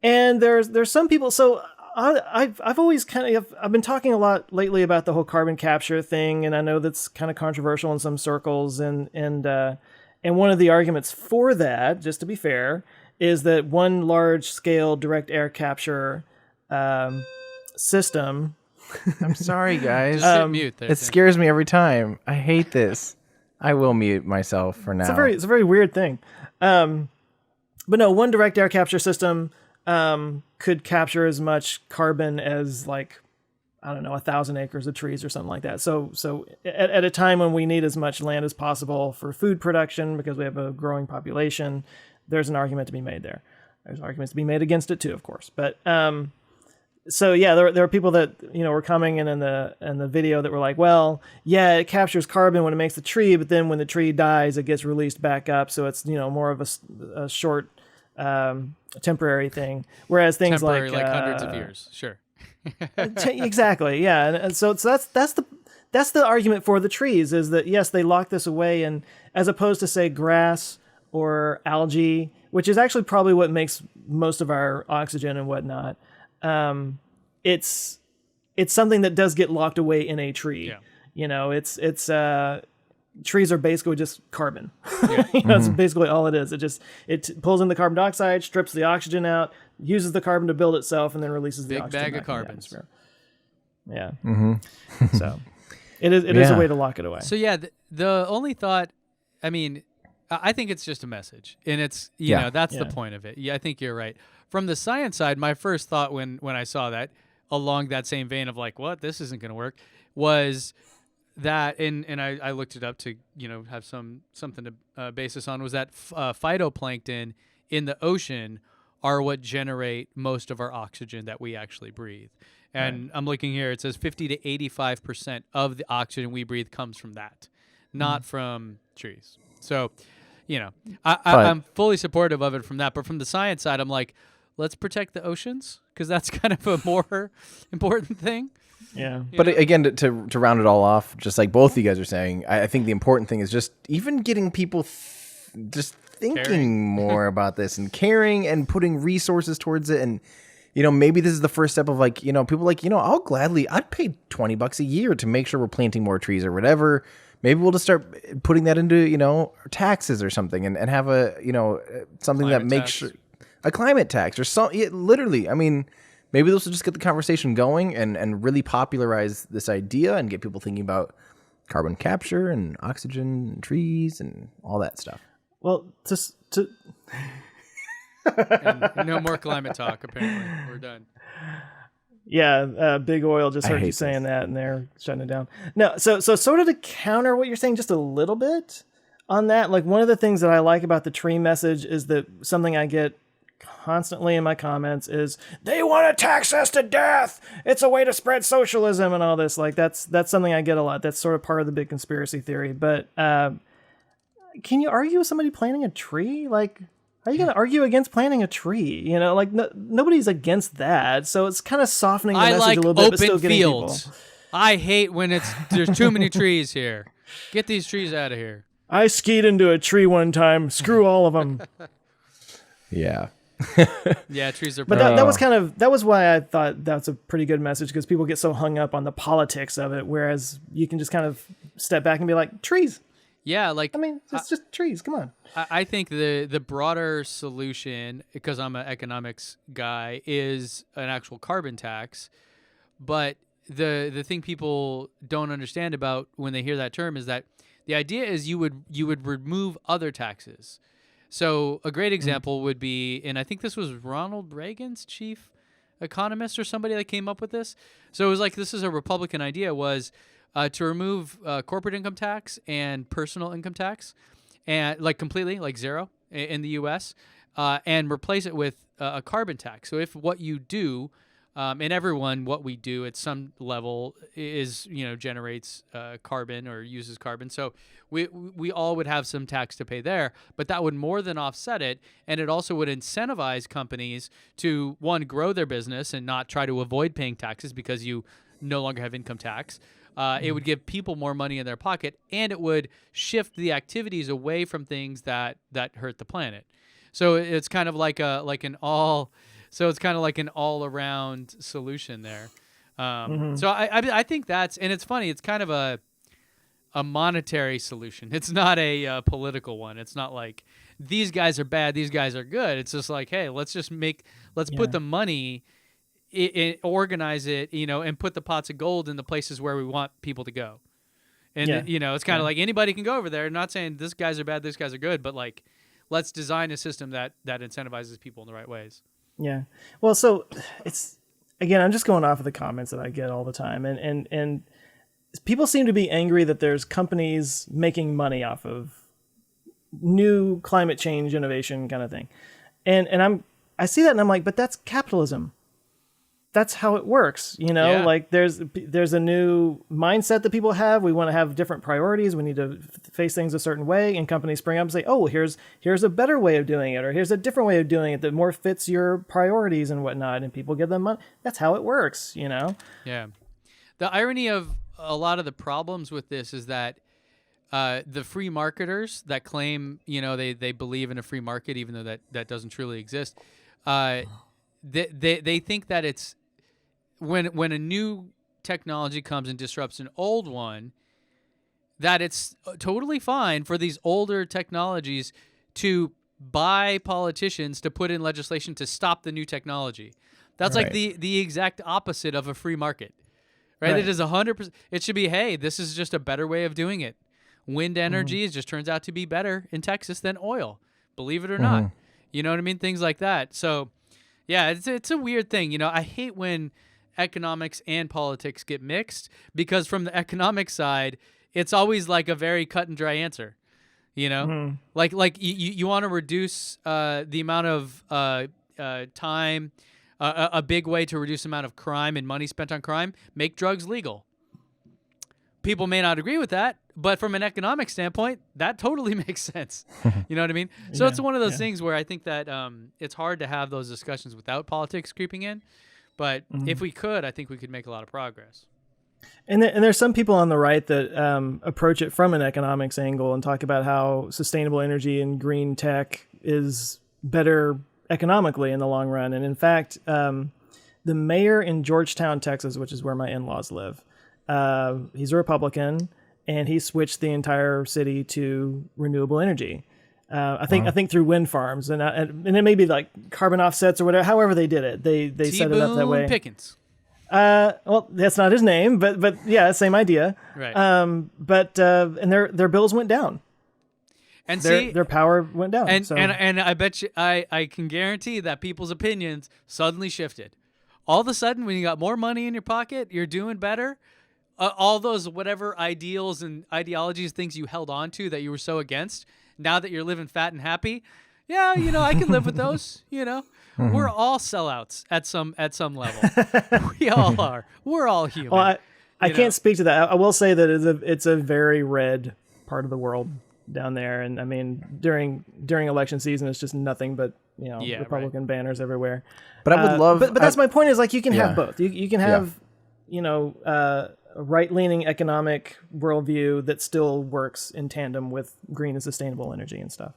and there's some people. So I've always I've been talking a lot lately about the whole carbon capture thing, and I know that's kind of controversial in some circles. And one of the arguments for that, just to be fair, is that one large scale direct air capture system. I'm sorry, guys. just hit mute there. It scares me every time. I hate this. I will mute myself for now. It's a very weird thing. But no, one direct air capture system could capture as much carbon as, like, I don't know, 1,000 acres of trees or something like that. So at a time when we need as much land as possible for food production, because we have a growing population, there's an argument to be made there. There's arguments to be made against it too, of course. But so yeah, there are people that were coming in the video that were like, well, yeah, it captures carbon when it makes the tree, but then when the tree dies, it gets released back up, so it's more of a short temporary thing. Whereas things temporary, like hundreds of years, sure. Exactly, yeah, and so that's the argument for the trees, is that yes, they lock this away, and as opposed to say grass or algae, which is actually probably what makes most of our oxygen and whatnot. It's something that does get locked away in a tree. Yeah. It's trees are basically just carbon. Yeah. That's basically all it is. It pulls in the carbon dioxide, strips the oxygen out, uses the carbon to build itself, and then releases the Big oxygen bag back of carbon. into the atmosphere. Yeah. So it is a way to lock it away. So yeah, the only thought, I mean, I think it's just a message, and it's that's the point of it. Yeah, I think you're right. From the science side, my first thought when I saw that, along that same vein of like, what, this isn't going to work, was that, and I looked it up to, have something to base this on, was that phytoplankton in the ocean are what generate most of our oxygen that we actually breathe. And I'm looking here, it says 50 to 85% of the oxygen we breathe comes from that, not from trees. So, I'm fully supportive of it from that. But from the science side, I'm like, let's protect the oceans, because that's kind of a more important thing. Yeah. But again, to round it all off, just like both of you guys are saying, I think the important thing is just even getting people just thinking more about this and caring and putting resources towards it. And, maybe this is the first step of like, people like, I'd pay $20 a year to make sure we're planting more trees or whatever. Maybe we'll just start putting that into, taxes or something and have a, something Climate that makes tax. sure a climate tax or something. Literally, I mean, maybe this will just get the conversation going and really popularize this idea and get people thinking about carbon capture and oxygen and trees and all that stuff. Well, to And no more climate talk, apparently. We're done. yeah, Big Oil just heard you saying that, and they're shutting it down. No, so sort of to counter what you're saying just a little bit on that, like one of the things that I like about the tree message is that something I get constantly in my comments is they want to tax us to death. It's a way to spread socialism and all this. Like that's something I get a lot. That's sort of part of the big conspiracy theory. But can you argue with somebody planting a tree? Like, how are you going to argue against planting a tree? Nobody's against that. So it's kind of softening the message a little bit, but still open getting fields. people. I hate when there's too many trees here. Get these trees out of here. I skied into a tree one time. Screw all of them. Yeah. Yeah, trees are. But that was why I thought that's a pretty good message, because people get so hung up on the politics of it, whereas you can just kind of step back and be like, trees. Yeah, like I mean, it's just trees. Come on. I think the broader solution, because I'm an economics guy, is an actual carbon tax. But the thing people don't understand about when they hear that term is that the idea is you would remove other taxes. So a great example would be, and I think this was Ronald Reagan's chief economist or somebody that came up with this. So it was like, this is a Republican idea, was to remove corporate income tax and personal income tax, and like completely, like zero in the U.S., and replace it with a carbon tax. So if what you do, and everyone, what we do at some level is, generates carbon or uses carbon. So we all would have some tax to pay there, but that would more than offset it. And it also would incentivize companies to, one, grow their business and not try to avoid paying taxes because you no longer have income tax. It would give people more money in their pocket, and it would shift the activities away from things that hurt the planet. So it's kind of like an all-around solution there. So I think that's, and it's funny, it's kind of a monetary solution. It's not a political one. It's not like these guys are bad, these guys are good. It's just like, hey, let's put the money, organize it, and put the pots of gold in the places where we want people to go. And it's kind of like anybody can go over there. Not saying this guys are bad, this guys are good, but like, let's design a system that incentivizes people in the right ways. Yeah. Well, so it's, again, I'm just going off of the comments that I get all the time. And people seem to be angry that there's companies making money off of new climate change innovation kind of thing. And I see that and I'm like, but that's capitalism. That's how it works. Yeah. Like there's a new mindset that people have. We want to have different priorities. We need to face things a certain way, and companies spring up and say, oh, here's a better way of doing it, or here's a different way of doing it that more fits your priorities and whatnot. And people give them money. That's how it works, Yeah. The irony of a lot of the problems with this is that the free marketers that claim, they believe in a free market, even though that doesn't truly exist, they think that it's when a new technology comes and disrupts an old one, that it's totally fine for these older technologies to buy politicians to put in legislation to stop the new technology. That's Right. like the exact opposite of a free market, right? It is 100%. It should be, hey, this is just a better way of doing it. Wind energy just turns out to be better in Texas than oil, believe it or not. You know what I mean? Things like that. So, yeah, it's a weird thing. I hate when economics and politics get mixed, because from the economic side, it's always like a very cut and dry answer. Like you want to reduce the amount of time. A big way to reduce the amount of crime and money spent on crime: make drugs legal. People may not agree with that, but from an economic standpoint, that totally makes sense. You know what I mean? So it's one of those things where I think that it's hard to have those discussions without politics creeping in. But if we could, I think we could make a lot of progress. And there's some people on the right that approach it from an economics angle and talk about how sustainable energy and green tech is better economically in the long run. And in fact, the mayor in Georgetown, Texas, which is where my in-laws live, he's a Republican, and he switched the entire city to renewable energy. I think through wind farms, and it may be like carbon offsets or whatever. However they did it, they set it up that way. Pickens. Well, that's not his name, but yeah, same idea. Right. And their bills went down. And their power went down. And I bet you, I can guarantee that people's opinions suddenly shifted. All of a sudden, when you got more money in your pocket, you're doing better. All those whatever ideals and ideologies, things you held on to that you were so against, now that you're living fat and happy, yeah, I can live with those. We're all sellouts at some level. We all are. We're all human. Well, I can't speak to that. I will say that it's a very red part of the world down there, and I mean during election season, it's just nothing but Republican banners everywhere. But I would love. But that's my point. Is like you can have both. You can have a right-leaning economic worldview that still works in tandem with green and sustainable energy and stuff.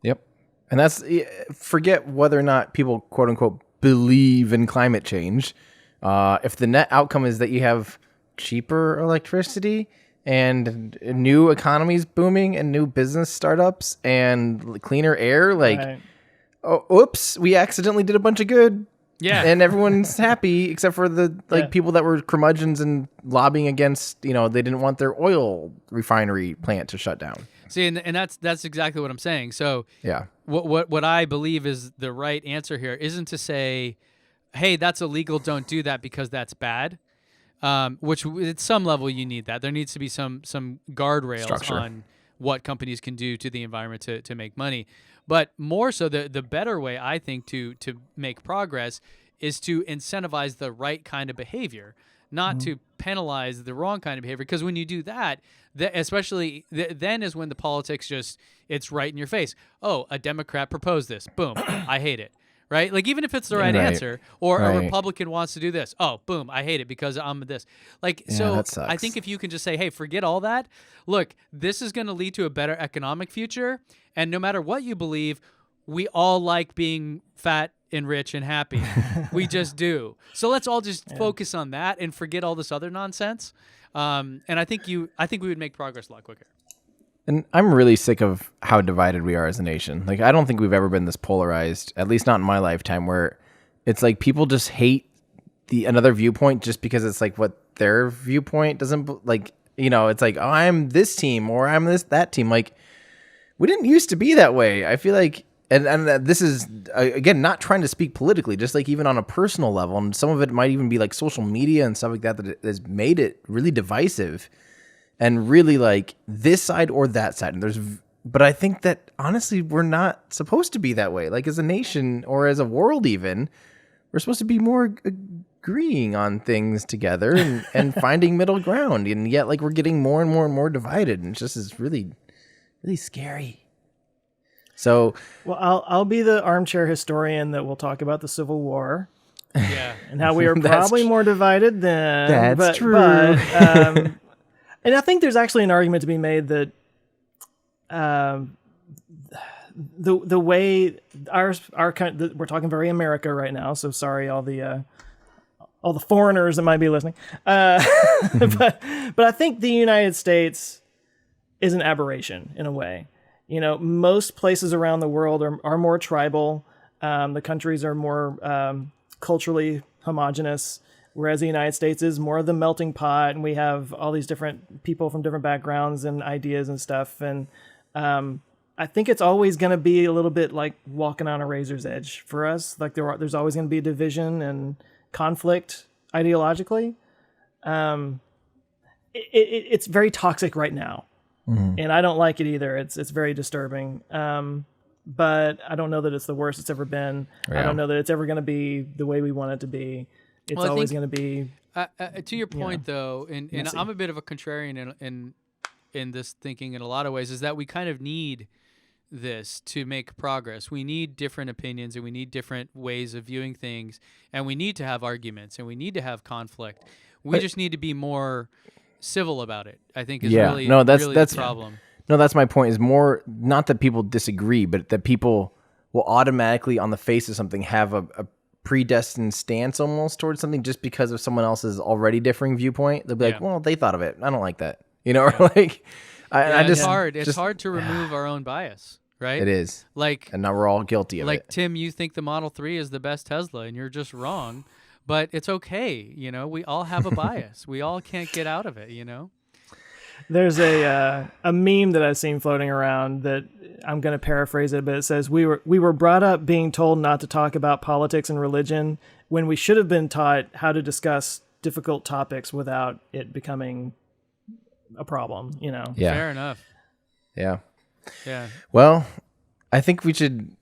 Yep. And that's, forget whether or not people, quote unquote, believe in climate change. If the net outcome is that you have cheaper electricity and new economies booming and new business startups and cleaner air, right. Oops, we accidentally did a bunch of good. Yeah. And everyone's happy except for the people that were curmudgeons and lobbying against, they didn't want their oil refinery plant to shut down. See, and that's exactly what I'm saying. So yeah, what I believe is the right answer here isn't to say, hey, that's illegal, don't do that because that's bad. Which at some level you need that. There needs to be some guardrails structure on what companies can do to the environment to make money. But more so, the better way, I think, to make progress is to incentivize the right kind of behavior, not to penalize the wrong kind of behavior. Because when you do that, especially then is when the politics it's right in your face. Oh, a Democrat proposed this. Boom. I hate it. Right? Like, even if it's the right answer, or a Republican wants to do this. Oh, boom, I hate it because I'm this. Like, so I think if you can just say, hey, forget all that. Look, this is going to lead to a better economic future. And no matter what you believe, we all like being fat and rich and happy. We just do. So let's all just focus on that and forget all this other nonsense. And I think we would make progress a lot quicker. And I'm really sick of how divided we are as a nation. Like, I don't think we've ever been this polarized, at least not in my lifetime, where it's like people just hate another viewpoint just because it's like what their viewpoint doesn't, like, it's like, oh, I'm this team or I'm that team. Like, we didn't used to be that way. I feel like, and this is, again, not trying to speak politically, just like even on a personal level. And some of it might even be like social media and stuff like that has made it really divisive. And really like this side or that side. But I think that honestly, we're not supposed to be that way. Like as a nation or as a world even, we're supposed to be more agreeing on things together and finding middle ground. And yet like we're getting more and more and more divided. And it's just is really, really scary. So, well, I'll be the armchair historian that will talk about the Civil War. Yeah. And how we are probably more divided than. That's true. And I think there's actually an argument to be made that the way our country, we're talking very America right now, so sorry all the foreigners that might be listening. But I think the United States is an aberration in a way. Most places around the world are more tribal. The countries are more culturally homogenous. Whereas the United States is more of the melting pot, and we have all these different people from different backgrounds and ideas and stuff. And I think it's always going to be a little bit like walking on a razor's edge for us. Like there's always going to be division and conflict ideologically. It's very toxic right now, and I don't like it either. It's very disturbing. But I don't know that it's the worst it's ever been. I don't know that it's ever going to be the way we want it to be. It's always going to be. To your point, though, and I'm a bit of a contrarian in this thinking in a lot of ways, is that we kind of need this to make progress. We need different opinions, and we need different ways of viewing things, and we need to have arguments, and we need to have conflict. We just need to be more civil about it, I think, is really the problem. No, that's my point, is more not that people disagree, but that people will automatically, on the face of something, have a predestined stance almost towards something just because of someone else's already differing viewpoint. They'll be like, well, they thought of it. I don't like that. Or like, it's hard. It's hard to remove our own bias, right? It is. And now we're all guilty of it. Like, Tim, you think the Model 3 is the best Tesla, and you're just wrong. But it's okay. We all have a bias. We all can't get out of it, There's a meme that I've seen floating around that I'm going to paraphrase it, but it says, we were brought up being told not to talk about politics and religion when we should have been taught how to discuss difficult topics without it becoming a problem, Yeah. Fair enough. Yeah. Yeah. Well, I think we should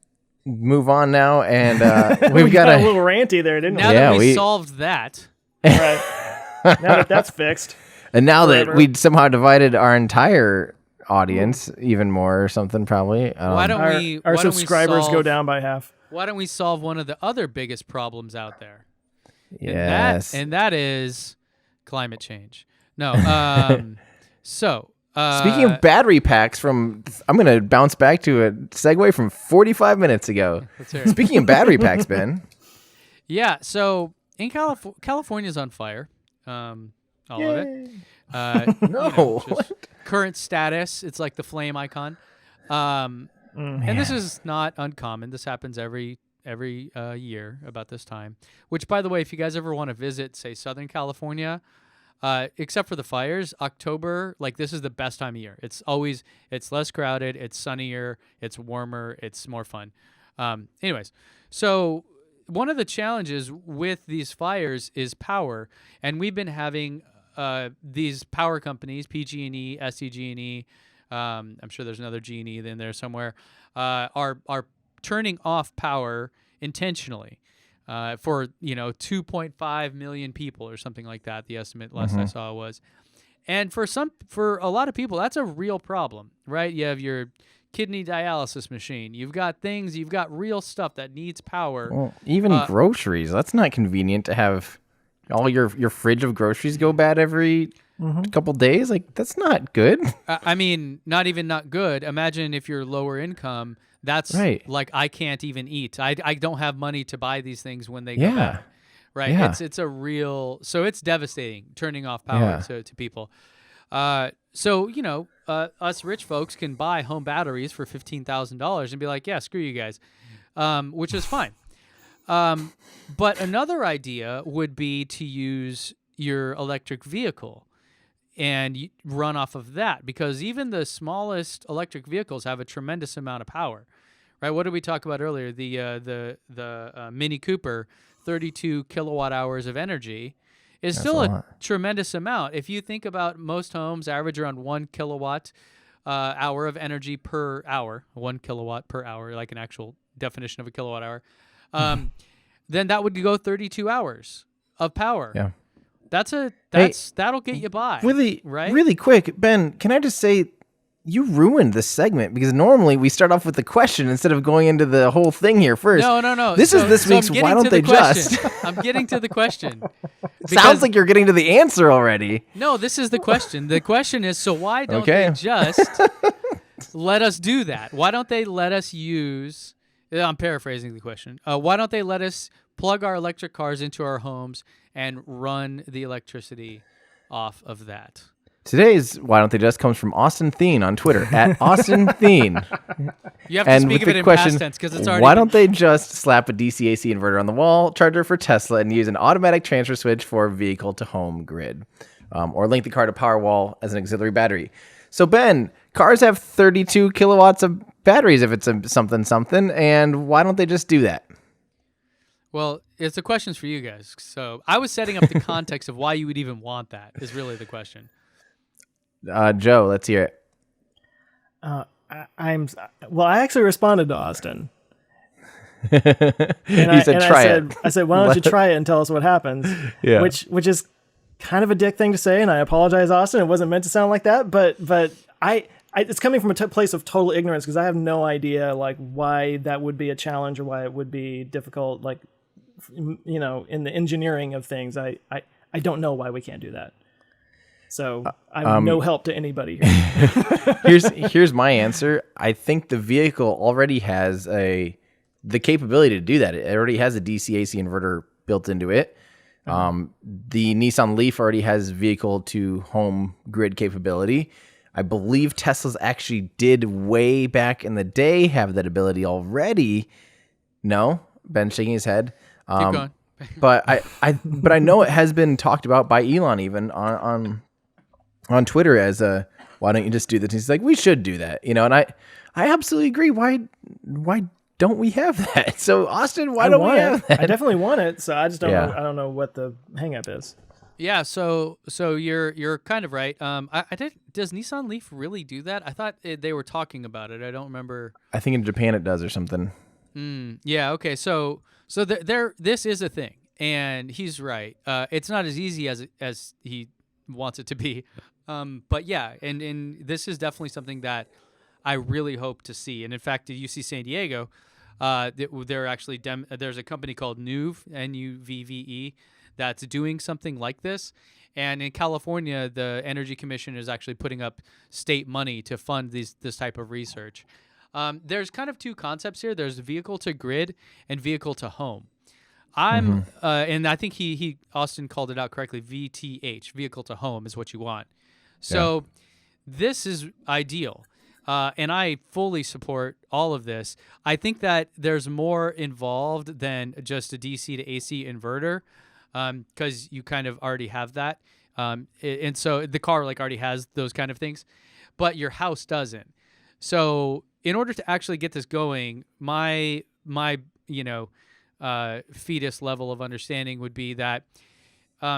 move on now, and we got a little ranty there, didn't we? Now that we solved that. Right. Now that that's fixed. And now that we somehow divided our entire audience even more or something, probably. Why don't our subscribers go down by half? Why don't we solve one of the other biggest problems out there? Yes. And that is climate change. No. Speaking of battery packs, I'm going to bounce back to a segue from 45 minutes ago. Speaking of battery packs, Ben. Yeah. So in California's on fire. All of it. Current status. It's like the flame icon. And this is not uncommon. This happens every year about this time. Which, by the way, if you guys ever want to visit, say, Southern California, except for the fires, October, this is the best time of year. It's less crowded, it's sunnier, it's warmer, it's more fun. Anyways, so one of the challenges with these fires is power, and we've been having these power companies, PG&E, SDG&E, I'm sure there's another G&E in there somewhere, are turning off power intentionally. For 2.5 million people or something like that. The estimate last I saw was, and for a lot of people, that's a real problem, right? You have your kidney dialysis machine. You've got real stuff that needs power. Well, even groceries. That's not convenient to have all your fridge of groceries go bad every couple days. That's not good. I mean, not good. Imagine if you're lower income. That's right. I can't even eat. I don't have money to buy these things when they go bad. Right. Yeah. It's a real, so it's devastating turning off power to people. So us rich folks can buy home batteries for $15,000 and be like, yeah, screw you guys, which is fine. But another idea would be to use your electric vehicle and run off of that, because even the smallest electric vehicles have a tremendous amount of power, right? What did we talk about earlier? The Mini Cooper, 32 kilowatt hours of energy is still a tremendous amount. If you think about most homes average around 1 kilowatt hour of energy per hour, 1 kilowatt per hour, like an actual definition of a kilowatt hour, then that would go 32 hours of power. Yeah. That'll get you by. Really quick, Ben, can I just say you ruined this segment, because normally we start off with the question instead of going into the whole thing here first. No. This is this week's Why Don't They Just? I'm getting to the question. Sounds like you're getting to the answer already. No, this is the question. The question is, so why don't they just let us do that? Why don't they let us use, I'm paraphrasing the question, why don't they let us plug our electric cars into our homes and run the electricity off of that? Today's Why Don't They Just comes from Austin Thien on Twitter, at Austin Thien. You have to speak of it in past tense, because it's already... Why don't they just slap a DC-AC inverter on the wall charger for Tesla and use an automatic transfer switch for vehicle-to-home grid? Or link the car to Powerwall as an auxiliary battery. So, Ben, cars have 32 kilowatts of batteries if it's a something, and why don't they just do that? Well, it's the questions for you guys. So I was setting up the context of why you would even want that is really the question. Joe, let's hear it. I actually responded to Austin. He said, "Try it." I said, "Why don't you try it and tell us what happens?" Yeah. Which is kind of a dick thing to say, and I apologize, Austin. It wasn't meant to sound like that, but I it's coming from a place of total ignorance because I have no idea like why that would be a challenge or why it would be difficult. Like, you know, in the engineering of things, I don't know why we can't do that. So I'm no help to anybody here. Here's my answer. I think the vehicle already has the capability to do that. It already has a DC-AC inverter built into it. The Nissan Leaf already has vehicle to home grid capability. I believe Tesla's actually did way back in the day have that ability already. No, Ben's shaking his head. Keep going. But I know it has been talked about by Elon even on Twitter as why don't you just do this? He's like, we should do that, you know. And I absolutely agree. Why don't we have that? So Austin, why don't we have that? I definitely want it. So I just don't know. I don't know what the hang up is. Yeah, so you're kind of right. Does Nissan Leaf really do that? I thought they were talking about it. I don't remember. I think in Japan it does or something. Yeah. Okay. So this is a thing, and he's right. It's not as easy as he wants it to be. But yeah, and this is definitely something that I really hope to see. And in fact, at UC San Diego, they're actually there's a company called Nuve, Nuvve, that's doing something like this. And in California, the Energy Commission is actually putting up state money to fund this type of research. There's kind of two concepts here. There's vehicle to grid and vehicle to home. And I think Austin called it out correctly. VTH, vehicle to home, is what you want. So this is ideal. And I fully support all of this. I think that there's more involved than just a DC to AC inverter, because you kind of already have that. And so the car like already has those kind of things, but your house doesn't. So in order to actually get this going, my fetus level of understanding would be that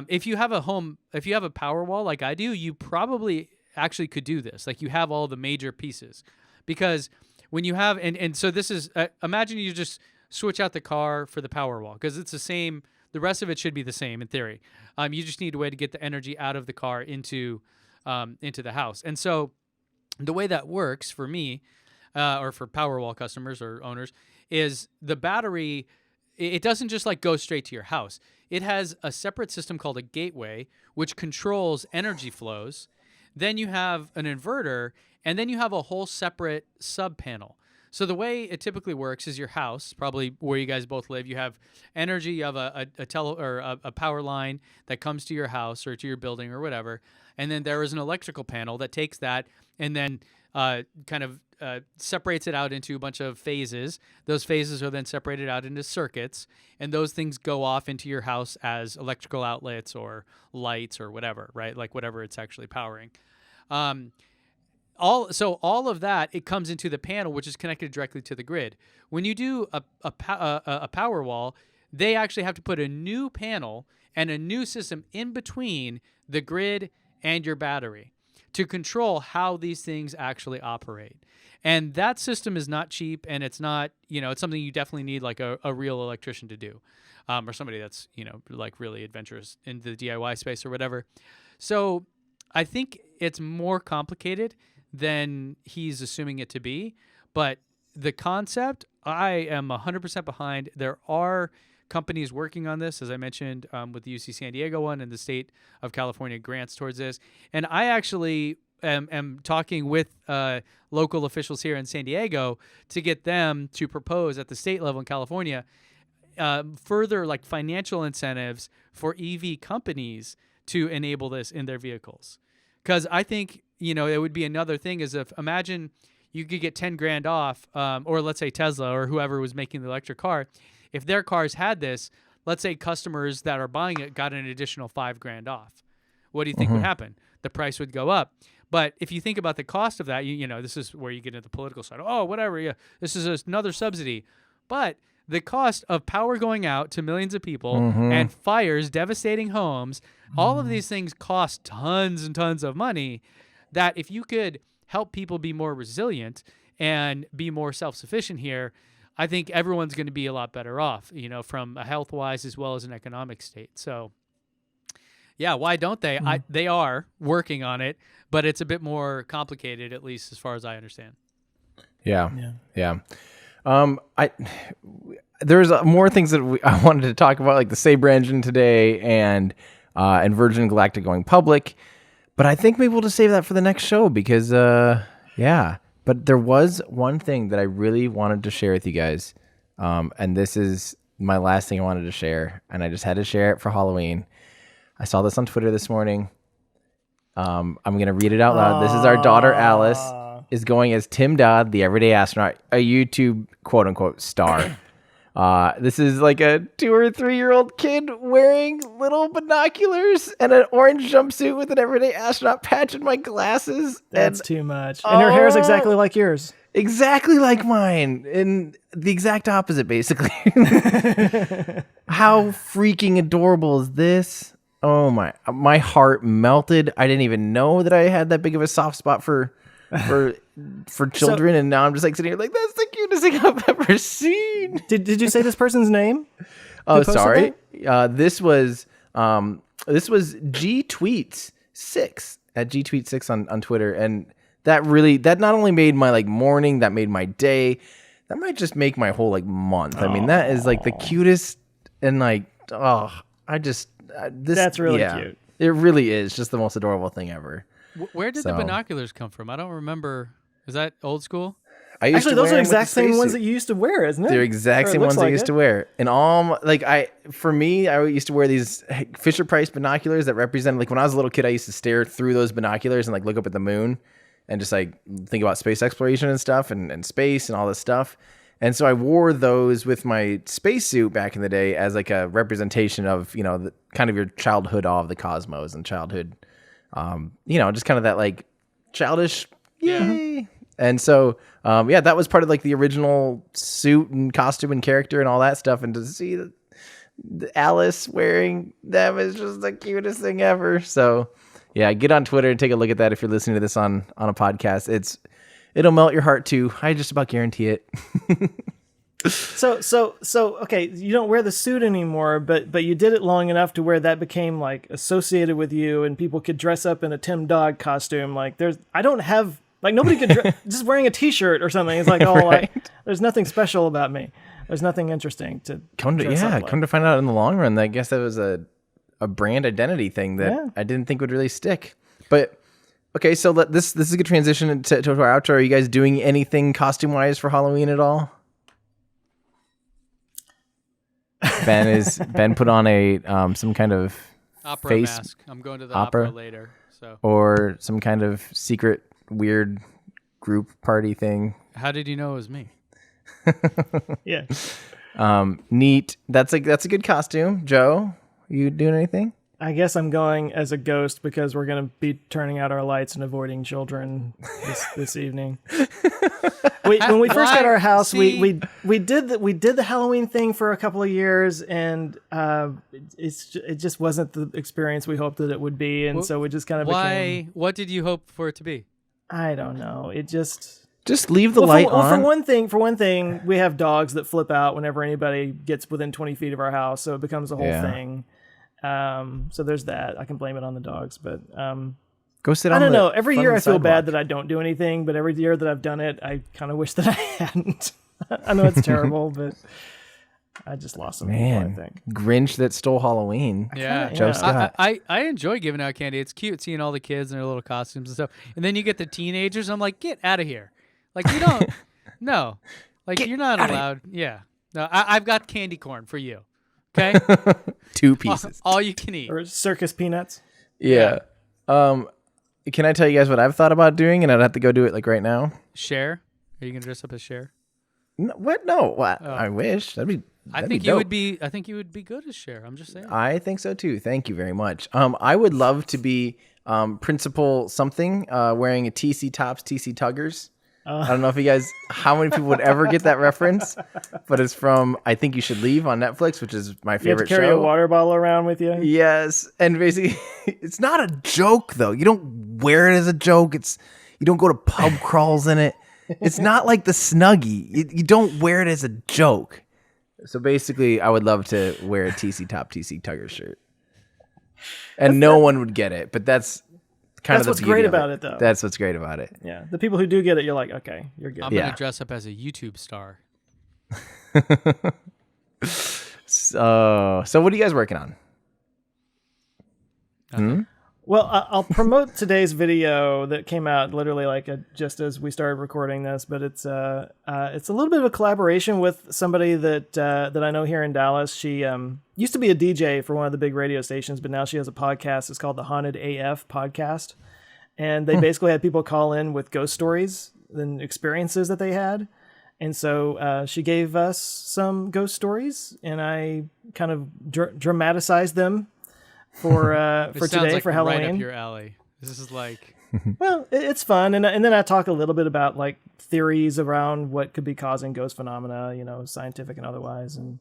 if you have a power wall like I do, you probably actually could do this. Like you have all the major pieces, because when you have and so this is imagine you just switch out the car for the power wall, because it's the same. The rest of it should be the same in theory. You just need a way to get the energy out of the car into the house. And so the way that works for me, or for Powerwall customers or owners, is the battery. It doesn't just like go straight to your house. It has a separate system called a gateway, which controls energy flows. Then you have an inverter, and then you have a whole separate sub panel. So the way it typically works is your house, probably where you guys both live, you have energy, you have a power line that comes to your house or to your building or whatever, and then there is an electrical panel that takes that and then separates it out into a bunch of phases. Those phases are then separated out into circuits, and those things go off into your house as electrical outlets or lights or whatever, right? Like whatever it's actually powering. All of that, it comes into the panel, which is connected directly to the grid. When you do a power wall, they actually have to put a new panel and a new system in between the grid and your battery to control how these things actually operate. And that system is not cheap, and it's not, it's something you definitely need like a real electrician to do, or somebody that's, like really adventurous in the DIY space or whatever. So I think it's more complicated than he's assuming it to be, but the concept, I am 100% behind. There are companies working on this, as I mentioned, with the UC San Diego one and the state of California grants towards this. And I actually am talking with local officials here in San Diego to get them to propose at the state level in California further like financial incentives for EV companies to enable this in their vehicles. Because I think, it would be another thing is if imagine you could get 10 grand off, or let's say Tesla or whoever was making the electric car. If their cars had this, let's say customers that are buying it got an additional 5 grand off. What do you think would happen? The price would go up. But if you think about the cost of that, this is where you get into the political side. Oh, whatever. Yeah, this is another subsidy. But the cost of power going out to millions of people and fires devastating homes, all of these things cost tons and tons of money, that if you could help people be more resilient and be more self-sufficient here, I think everyone's going to be a lot better off, from a health-wise as well as an economic state. So, yeah, why don't they? They are working on it, but it's a bit more complicated, at least as far as I understand. Yeah. There's more things that I wanted to talk about, like the Sabre engine today and Virgin Galactic going public. But I think maybe we'll just save that for the next show because, But there was one thing that I really wanted to share with you guys. And this is my last thing I wanted to share. And I just had to share it for Halloween. I saw this on Twitter this morning. I'm going to read it out loud. This is our daughter, Alice, is going as Tim Dodd, the everyday astronaut, a YouTube quote unquote star. This is like a 2 or 3 year old kid wearing little binoculars and an orange jumpsuit with an everyday astronaut patch and my glasses. That's too much. And her hair is exactly like yours. Exactly like mine. And the exact opposite, basically. How freaking adorable is this? Oh my heart melted. I didn't even know that I had that big of a soft spot for children, and now I'm just like sitting here like, that's the cutest thing I've ever seen. Did you say this person's name? Oh, sorry. This was G Tweets 6 at G Tweet 6 on Twitter, and that not only made my morning, that made my day. That might just make my whole month. I mean, that is the cutest, and that's really cute. It really is just the most adorable thing ever. Where did the binoculars come from? I don't remember. Is that old school? Actually, those are the exact same ones that you used to wear, isn't it? They're exact same ones I used to wear. And all for me, I used to wear these Fisher Price binoculars that represent when I was a little kid, I used to stare through those binoculars and look up at the moon and just think about space exploration and stuff and space and all this stuff. And so I wore those with my spacesuit back in the day as a representation of, the kind of your childhood awe of the cosmos and childhood, just kind of that childish, yay. Yeah. And so, that was part of the original suit and costume and character and all that stuff. And to see the Alice wearing them is just the cutest thing ever. So yeah, get on Twitter and take a look at that. If you're listening to this on a podcast, it'll melt your heart too. I just about guarantee it. So okay, you don't wear the suit anymore, but you did it long enough to where that became associated with you, and people could dress up in a Tim Dog costume. I don't have nobody could just wearing a T-shirt or something. It's right. There's nothing special about me. There's nothing interesting to come to find out in the long run. I guess that was a brand identity thing that I didn't think would really stick. But okay, so this is a good transition to our outro. Are you guys doing anything costume wise for Halloween at all? Ben put on a some kind of opera face mask. I'm going to the opera later, so or some kind of secret weird group party thing. How did you know it was me? Yeah. Neat. That's a good costume. Joe, you doing anything? I guess I'm going as a ghost because we're going to be turning out our lights and avoiding children this evening. When we first got our house, we did the Halloween thing for a couple of years, and it just wasn't the experience we hoped that it would be, and so we just kind of became. What did you hope for it to be? I don't know. It just leave the light on. For one thing, we have dogs that flip out whenever anybody gets within 20 feet of our house, so it becomes a whole thing. So there's that. I can blame it on the dogs, but go sit on. I don't know. Every year I feel bad that I don't do anything, but every year that I've done it, I kind of wish that I hadn't. I know it's terrible, but I just lost some people, I think. Grinch that stole Halloween. Yeah. Joe Scott. I enjoy giving out candy. It's cute seeing all the kids in their little costumes and stuff. And then you get the teenagers. I'm like, get out of here. You don't. No. You're not allowed. Yeah. No, I've got candy corn for you. Okay? 2 pieces. All you can eat. Or circus peanuts. Yeah. Can I tell you guys what I've thought about doing, and I'd have to go do it right now? Cher? Are you gonna dress up as Cher? No, what? No. What? Oh. I wish. I think you would be good as Cher. I'm just saying. I think so too. Thank you very much. I would love to be Principal something, wearing a TC Tops, TC Tuggers. I don't know if you guys, how many people would ever get that reference, but it's from I Think You Should Leave on Netflix, which is my You have to favorite carry show. a water bottle around with you. Yes, and basically, it's not a joke though. You don't wear it as a joke. You don't go to pub crawls in it. It's not like the Snuggie. You don't wear it as a joke. So basically, I would love to wear a TC Top TC Tugger shirt, and no one would get it. But that's kind of That's what's the beauty great of about it, though. That's what's great about it. Yeah, the people who do get it, you're like, okay, you're good. I'm Yeah. gonna dress up as a YouTube star. So what are you guys working on? Well, I'll promote today's video that came out literally like just as we started recording this, but it's a little bit of a collaboration with somebody that I know here in Dallas. She used to be a DJ for one of the big radio stations, but now she has a podcast. It's called the Haunted AF Podcast, and they basically had people call in with ghost stories and experiences that they had. And so she gave us some ghost stories, and I kind of dramatized them for This sounds today, like for right Halloween. up your alley. This is like Well, it's fun, and then I talk a little bit about like theories around what could be causing ghost phenomena, scientific and otherwise. And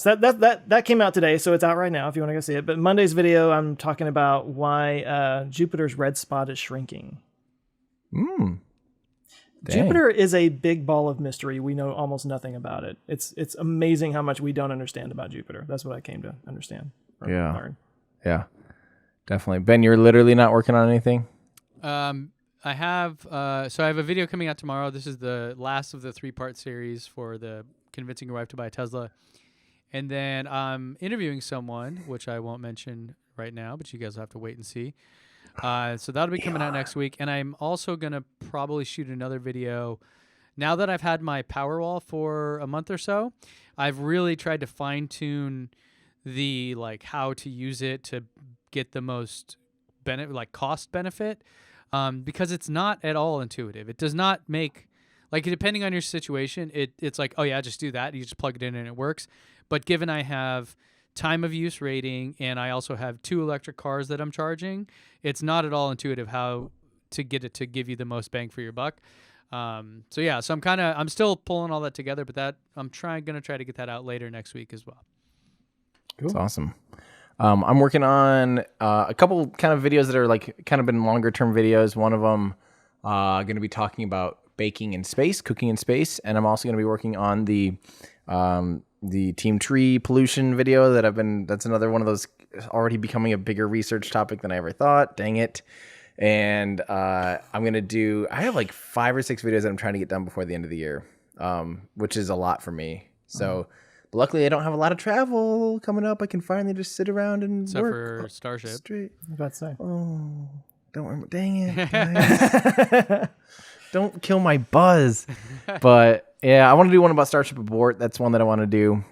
so that came out today, so it's out right now if you want to go see it. But Monday's video, I'm talking about why Jupiter's red spot is shrinking. Dang. Jupiter is a big ball of mystery. We know almost nothing about it. It's amazing how much we don't understand about Jupiter. That's what I came to understand. Learn. Yeah, definitely. Ben, you're literally not working on anything? I have I have a video coming out tomorrow. This is the last of the 3-part series for the Convincing Your Wife to Buy a Tesla. And then I'm interviewing someone, which I won't mention right now, but you guys will have to wait and see. So that'll be coming out next week. And I'm also going to probably shoot another video. Now that I've had my Powerwall for a month or so, I've really tried to fine tune the how to use it to get the most cost benefit, because it's not at all intuitive. It does not make, depending on your situation, it's like, oh yeah, just do that. You just plug it in and it works. But given I have time of use rating and I also have 2 electric cars that I'm charging, it's not at all intuitive how to get it to give you the most bang for your buck. So I'm still pulling all that together, but I'm gonna try to get that out later next week as well. Cool. That's awesome. I'm working on a couple kind of videos that are kind of been longer term videos. One of them going to be talking about baking in space, cooking in space, and I'm also going to be working on the Team Tree pollution video that's another one of those already becoming a bigger research topic than I ever thought. Dang it. And I have 5 or 6 videos that I'm trying to get done before the end of the year, which is a lot for me. So. But luckily, I don't have a lot of travel coming up. I can finally just sit around and Except work. for Starship. Straight. I was about to say. Oh, don't remember. Dang it, guys. Don't kill my buzz. But yeah, I want to do one about Starship Abort. That's one that I want to do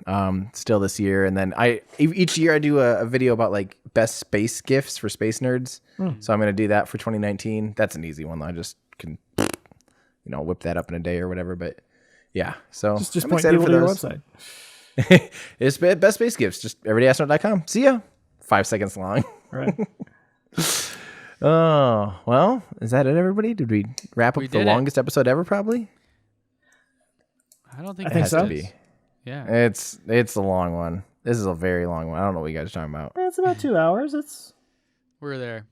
still this year. And then each year I do a video about best space gifts for space nerds. So I'm going to do that for 2019. That's an easy one though. I just can, whip that up in a day or whatever. But yeah, so Just I'm point excited people for to your those. website. It's best space gifts. Just everydayastronaut.com. See ya. 5 seconds long. Right. Oh, well, is that it, everybody? Did we wrap up We the did it. longest episode ever, probably? I don't think I think it so. has to to be. Yeah. It's a long one. This is a very long one. I don't know what you guys are talking about. It's about 2 hours. It's We're there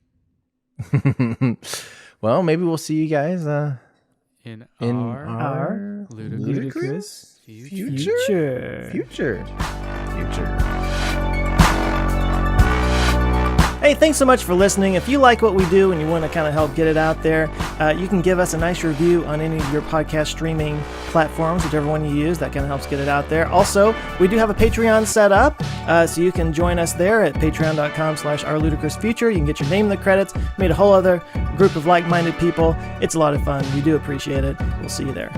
Well, maybe we'll see you guys in in our our ludicrous future. future. Hey, thanks so much for listening. If you like what we do and you want to kind of help get it out there, you can give us a nice review on any of your podcast streaming platforms, whichever one you use. That kind of helps get it out there. Also, we do have a Patreon set up, so you can join us there at patreon.com/ourludicrousfuture. You can get your name in the credits. Made a whole other group of like-minded people. It's a lot of fun. We do appreciate it. We'll see you there.